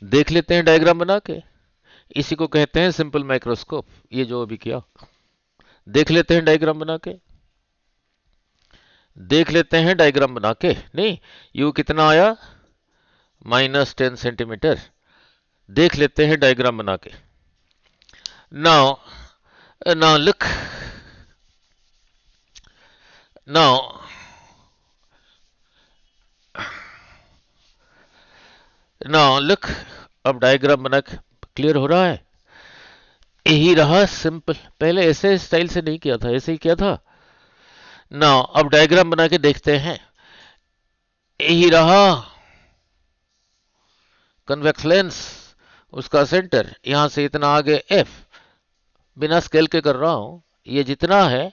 देख लेते हैं डायग्राम बना के. इसी को कहते हैं सिंपल माइक्रोस्कोप. ये जो अभी किया, देख लेते हैं डायग्राम बना के. देख लेते हैं डायग्राम बना के. नहीं, u कितना आया? -10 सेंटीमीटर. देख लेते हैं डायग्राम बना के. Now look. Now look. अब डायग्राम बना के क्लियर हो रहा है? यही रहा सिंपल. पहले ऐसे स्टाइल से नहीं किया था, ऐसे ही किया था. नाउ अब डायग्राम बना के देखते हैं. यही रहा कन्वेक्स लेंस, उसका सेंटर. यहां से इतना आगे f, बिना स्केल के कर रहा हूं. ये जितना है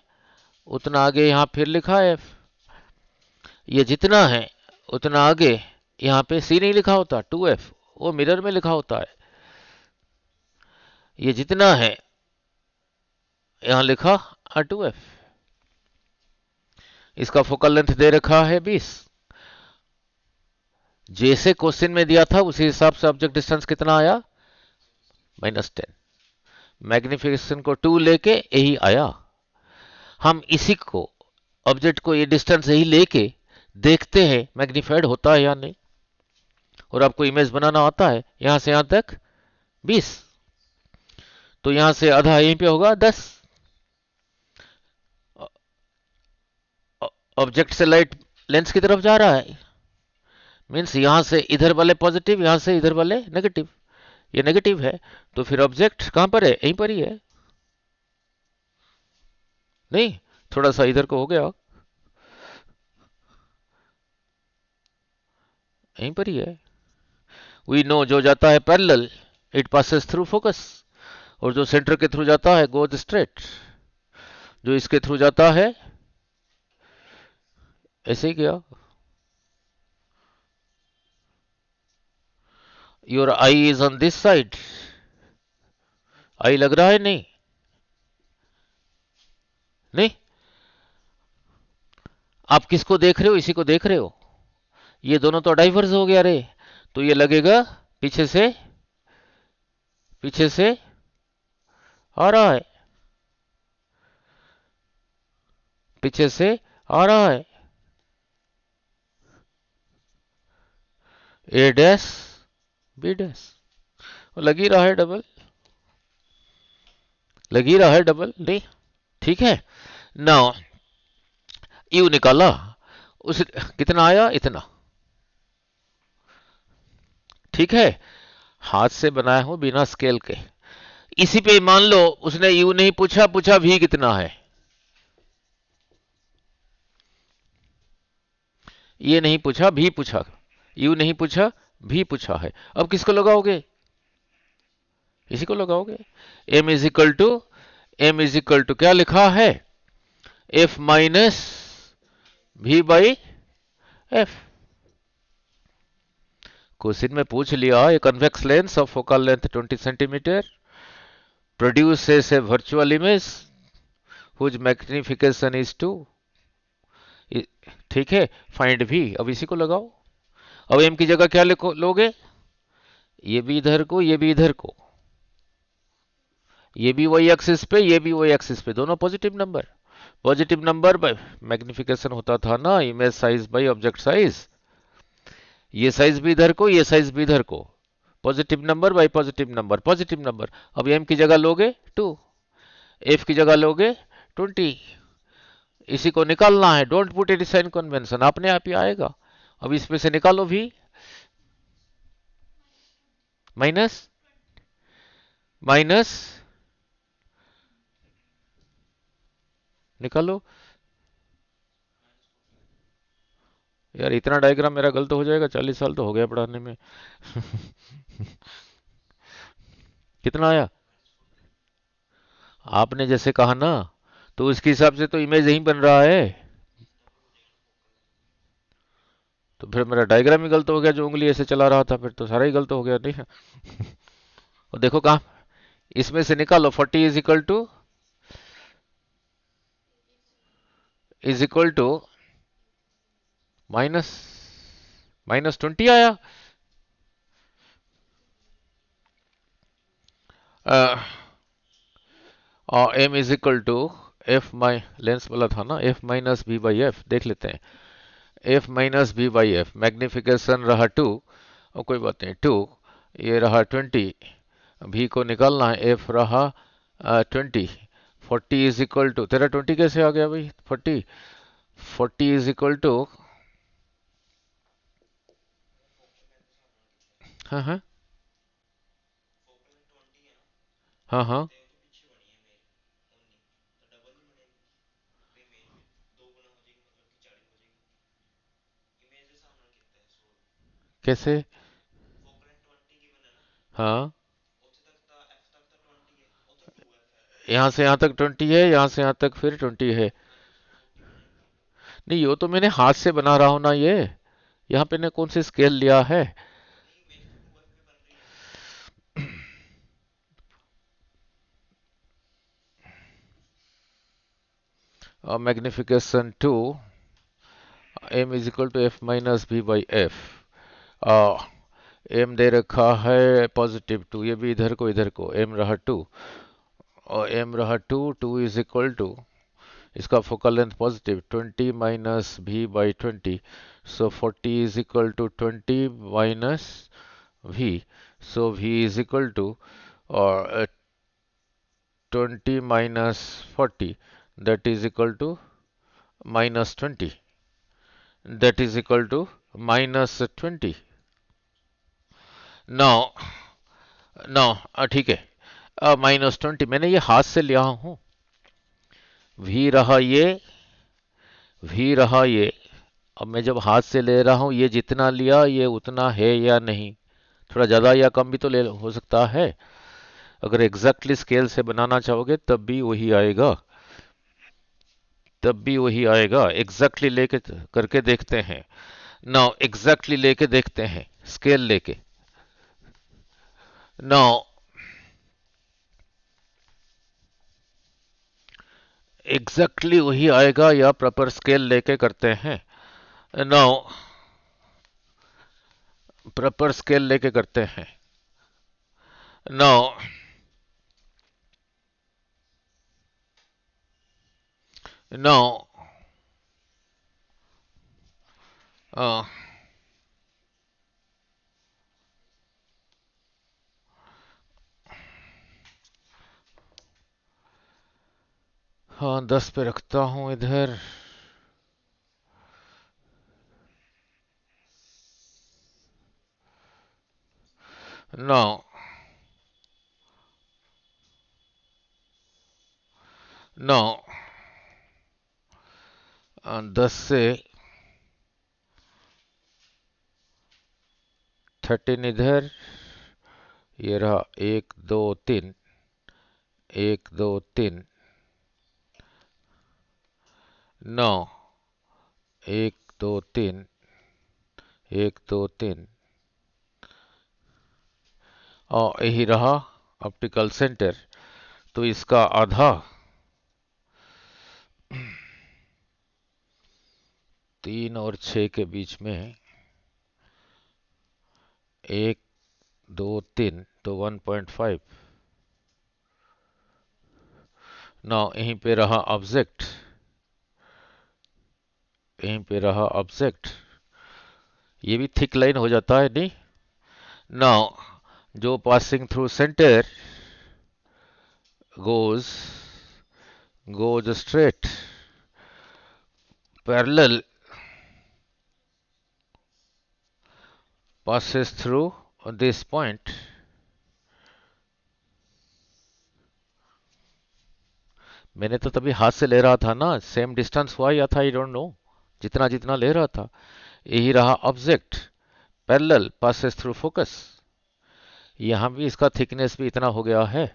उतना आगे यहां फिर लिखा है f. ये जितना है उतना आगे यहां पे c नहीं लिखा होता, 2f, वो मिरर में लिखा होता है. ये जितना है यहां लिखा 2f. इसका फोकल लेंथ दे रखा है 20. जैसे क्वेश्चन में दिया था उसी हिसाब से ऑब्जेक्ट डिस्टेंस कितना आया? -10. मैग्निफिकेशन को 2 लेके यही आया. हम इसी को, ऑब्जेक्ट को, ये डिस्टेंस यही लेके देखते हैं मैग्निफाइड होता है या नहीं. और आपको इमेज बनाना आता है. यहां से यहां तक 20, तो यहां से आधा यहीं पे होगा 10. ऑब्जेक्ट से लाइट लेंस की तरफ जा रहा है, मीन्स यहां से इधर वाले पॉजिटिव, यहां से इधर वाले नेगेटिव. ये नेगेटिव है, तो फिर ऑब्जेक्ट कहां पर है? यहीं पर ही है. नहीं, थोड़ा सा इधर को हो गया, यहीं पर ही है. वी नो जो जाता है parallel it passes through focus, और जो सेंटर के थ्रू जाता है गोज स्ट्रेट. जो इसके थ्रू जाता है ऐसे ही गया. Your eye is on this side. Eye लग रहा है? नहीं, नहीं. आप किसको देख रहे हो? इसी को देख रहे हो. ये दोनों तो डाइवर्स हो गया रे. तो ये लगेगा पीछे से आ रहा है, पीछे से आ रहा है. ए डैश बी डैश, लगी रहा है डबल, लगी रहा है डबल, नहीं ठीक है। नाउ यू निकाला, उस कितना आया इतना, ठीक है, हाथ से बनाया हूं बिना स्केल के। इसी पे मान लो उसने यू नहीं पूछा, पूछा भी कितना है, ये नहीं पूछा भी पूछा, यू नहीं पूछा भी पूछा है। अब किसको लगाओगे, इसी को लगाओगे। M is equal to, M is equal to क्या लिखा है, एफ माइनस भी बाई एफ। क्वेश्चन में पूछ लिया a convex lens of focal length 20 centimetre produces a virtual image whose magnification is 2, ठीक है, फाइंड भी। अब इसी को लगाओ। अब एम की जगह क्या लिखो लोगे, ये भी इधर को, ये भी इधर को, ये भी वही एक्सिस पे, ये भी वही एक्सिस पे, दोनों positive number. Positive number by magnification होता था ना image size by object size, ये साइज भी इधर को, ये साइज भी इधर को, positive number by positive number, positive number. अब एम की जगह लोगे 2, एफ की जगह लोगे 20, इसी को निकालना है, don't put any sign convention, अपने आप ही आएगा। अब इसमें से निकालो भी, माइनस माइनस निकालो। यार इतना डायग्राम मेरा गलत हो जाएगा, 40 साल तो हो गया पढ़ाने में। कितना आया, आपने जैसे कहा ना, तो उसके हिसाब से तो इमेज यही बन रहा है, तो फिर मेरा डायग्राम ही गलत हो गया, जो उंगली ऐसे चला रहा था फिर तो सारा ही गलत हो गया, नहीं है। और देखो कहा, इसमें से निकालो 40 is equal to minus minus 20 आया। और M is equal to F my lens वाला था ना, F minus B by F, देख लेते हैं। F minus B by F, magnification रहा 2, और कोई बात नहीं 2, ये रहा 20, भी को निकालना है, एफ रहा 20, 40 इज इक्वल टू, तेरा 20 कैसे आ गया भाई, 40, 40 इज इक्वल टू, हाँ हाँ हाँ हाँ, कैसे, हाँ, यहाँ से यहाँ तक 20 है, यहाँ से यहाँ तक फिर 20 है। नहीं ये तो मैंने हाथ से बना रहा हूँ ना ये, यहाँ पे ने कौन सी स्केल लिया है। Magnification 2, M is equal to F minus B by F. M दे रखा है पॉजिटिव 2, ये भी इधर को एम रहा 2, और एम रहा 2, 2 इज इक्वल टू, इसका फोकल लेंथ पॉजिटिव 20 माइनस भी by 20, so 40 is equal to 20 minus v, so v is equal to or 20 minus 40, that is equal to minus 20, that is equal to minus 20। now now ठीक है, minus 20 मैंने ये हाथ से लिया हूं, v रहा ये, v रहा ये। अब मैं जब हाथ से ले रहा हूं, ये जितना लिया ये उतना है या नहीं, थोड़ा ज्यादा या कम भी तो ले हो सकता है। अगर एग्जैक्टली स्केल से बनाना चाहोगे तब भी वही आएगा, तब भी वही आएगा। एग्जैक्टली लेके करके देखते हैं, नाउ एग्जैक्टली लेके देखते हैं, स्केल लेके। नाउ एग्जैक्टली वही आएगा या प्रॉपर स्केल लेके करते हैं। नाउ प्रॉपर स्केल लेके करते हैं। नाउ नाउ हाँ 10 पे रखता हूं इधर। नाउ 10 से 13 इधर, ये रहा 1 2 3, 1 2 3, 9, 1 2 3, 1 2 3, और यही रहा ऑप्टिकल सेंटर। तो इसका आधा 3 और 6 के बीच में है, 1 2 3, तो 1.5। ना यहीं पे रहा ऑब्जेक्ट, यहीं पे रहा ऑब्जेक्ट, ये भी थिक लाइन हो जाता है नहीं। नाउ जो passing through centre goes goes straight parallel passes through this point। मैंने तो तभी हाथ से ले रहा था ना, सेम डिस्टेंस हुआ या था, आई डोंट नो, जितना जितना ले रहा था। यही रहा object, parallel passes through focus, यहां भी इसका थिकनेस भी इतना हो गया है।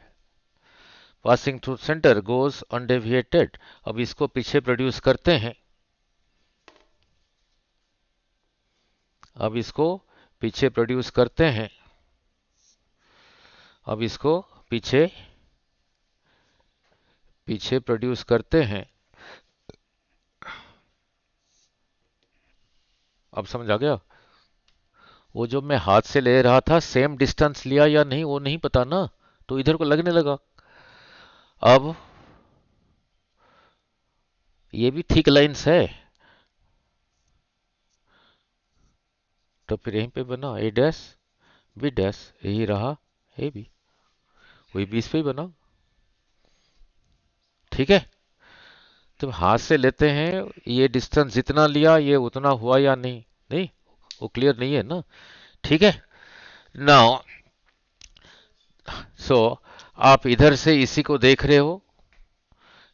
Passing through centre goes undeviated. अब इसको पीछे प्रोड्यूस करते हैं, अब इसको पीछे प्रोड्यूस करते हैं, अब इसको पीछे पीछे प्रोड्यूस करते हैं। अब समझ आ गया? वो जो मैं हाथ से ले रहा था, सेम डिस्टेंस लिया या नहीं वो नहीं पता ना, तो इधर को लगने लगा। अब ये भी थिक लाइंस है, तो फिर यहीं पे बना ए डैश बी डैश, यही रहा ए बी, वही बीस पे ही बना। ठीक है, तो हाथ से लेते हैं, ये डिस्टेंस जितना लिया ये उतना हुआ या नहीं, नहीं वो क्लियर नहीं है ना। ठीक है, नाउ सो आप इधर से इसी को देख रहे हो,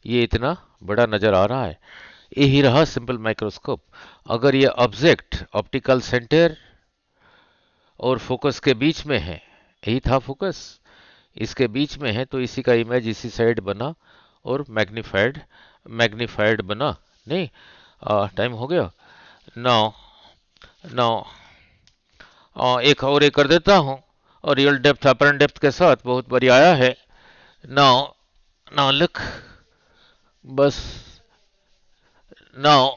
ये इतना बड़ा नजर आ रहा है, यही रहा सिंपल माइक्रोस्कोप। अगर ये ऑब्जेक्ट ऑप्टिकल सेंटर और फोकस के बीच में है, यही था फोकस, इसके बीच में है, तो इसी का इमेज इसी साइड बना और मैग्नीफाइड मैग्नीफाइड बना। नहीं, टाइम हो गया। नाउ नाउ एक और एक कर देता हूं, और रियल डेप्थ अपरेंट डेप्थ के साथ बहुत बढ़िया आया है। नाउ नाउ लुक, बस नाउ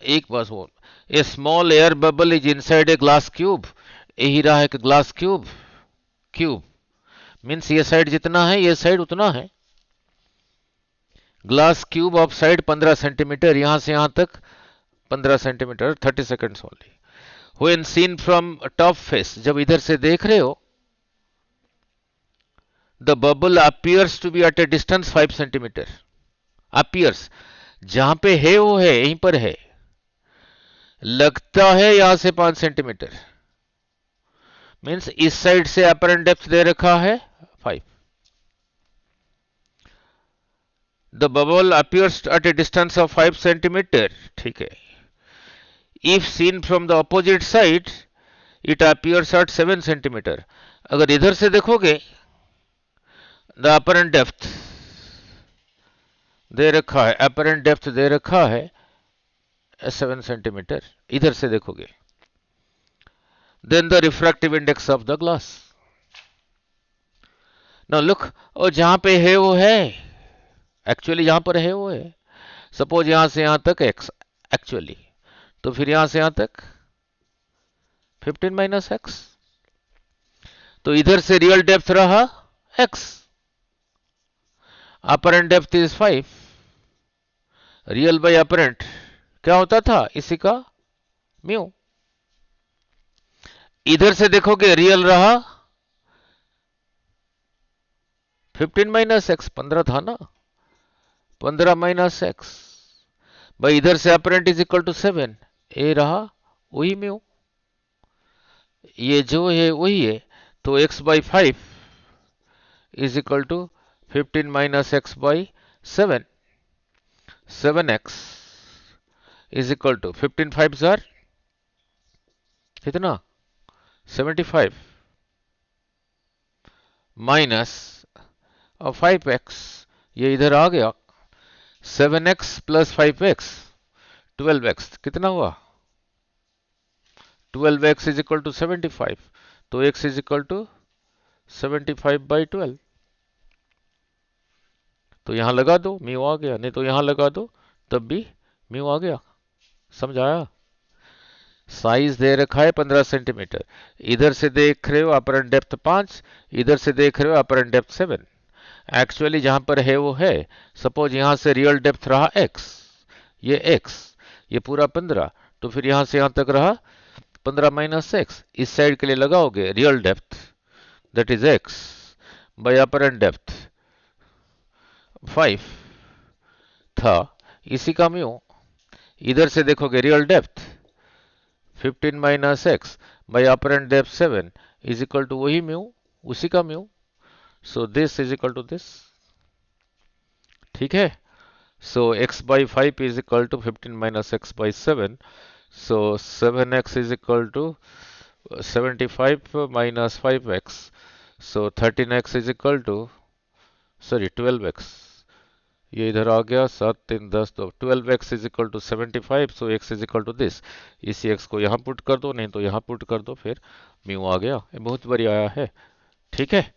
एक बस वो, a small air bubble is inside a glass cube, यही रहा एक ग्लास क्यूब। क्यूब मीन्स ये साइड जितना है ये साइड उतना है। Glass cube of side 15 centimetre, यहां से यहां तक 15 centimetre, 30 seconds only. When seen from top face, जब इधर से देख रहे हो, the bubble appears to be at a distance 5 centimetre. Appears, जहां पे है वो है, यहीं पर है, लगता है यहां से 5 सेंटीमीटर, मीन्स इस साइड से अपरेंट डेप्थ दे रखा है 5। The bubble appears at a distance of 5 centimetre. ठीक है, if seen from the opposite side it appears at 7 centimetre. अगर इधर से देखोगे, द अपरेंट डेप्थ दे रखा है, अपरेंट डेप्थ दे रखा है 7 सेंटीमीटर, इधर से देखोगे, then the refractive index of the glass. Now look, और जहां पे है वो है, एक्चुअली जहां पर है वो है, सपोज यहां से यहां तक x एक्चुअली, तो फिर यहां से यहां तक 15 माइनस एक्स, तो इधर से रियल डेप्थ रहा x, apparent depth is 5, real by apparent क्या होता था इसी का म्यू। इधर से देखोगे रियल रहा 15 माइनस एक्स, 15 था ना, 15 माइनस एक्स, भाई इधर से अपरेंट इज इक्वल टू 7, ए रहा वही म्यू, ये जो है वही है, तो x by 5 is equal to 15 minus x by 7, 7x is equal to 15 5 जार कितना 75 माइनस और 5x, ये इधर आ गया 7x प्लस 5x 12x कितना हुआ 12x इज इक्वल टू 75, तो x is equal to 75 by 12, तो यहां लगा दो म्यू आ गया, नहीं तो यहां लगा दो तब भी म्यू आ गया। समझ आया? साइज दे रखा है 15 सेंटीमीटर, इधर से देख रहे हो अपरेंट डेप्थ 5, इधर से देख रहे हो अपरेंट डेप्थ 7। एक्चुअली जहां पर है वो है, सपोज यहां से रियल डेप्थ रहा x, ये x, ये पूरा 15, तो फिर यहां से यहां तक रहा 15 माइनस एक्स, इस साइड के लिए लगाओगे real depth that is x by apparent depth 5 था, इसी का म्यू, इधर से देखोगे real depth 15 minus x by apparent depth 7 is equal to वही म्यू, उसी का mu, so this is equal to this. ठीक है, so x by 5 is equal to 15 minus x by 7, so 7x is equal to 75 minus 5x, so 13x is equal to, sorry 12x, ये इधर आ गया 7 3 10, तो 12x is equal to 75, so x is equal to this, इसी x को यहाँ put कर दो, नहीं तो यहाँ पुट कर दो, फिर म्यू आ गया, ये बहुत बढ़िया आया है। ठीक है।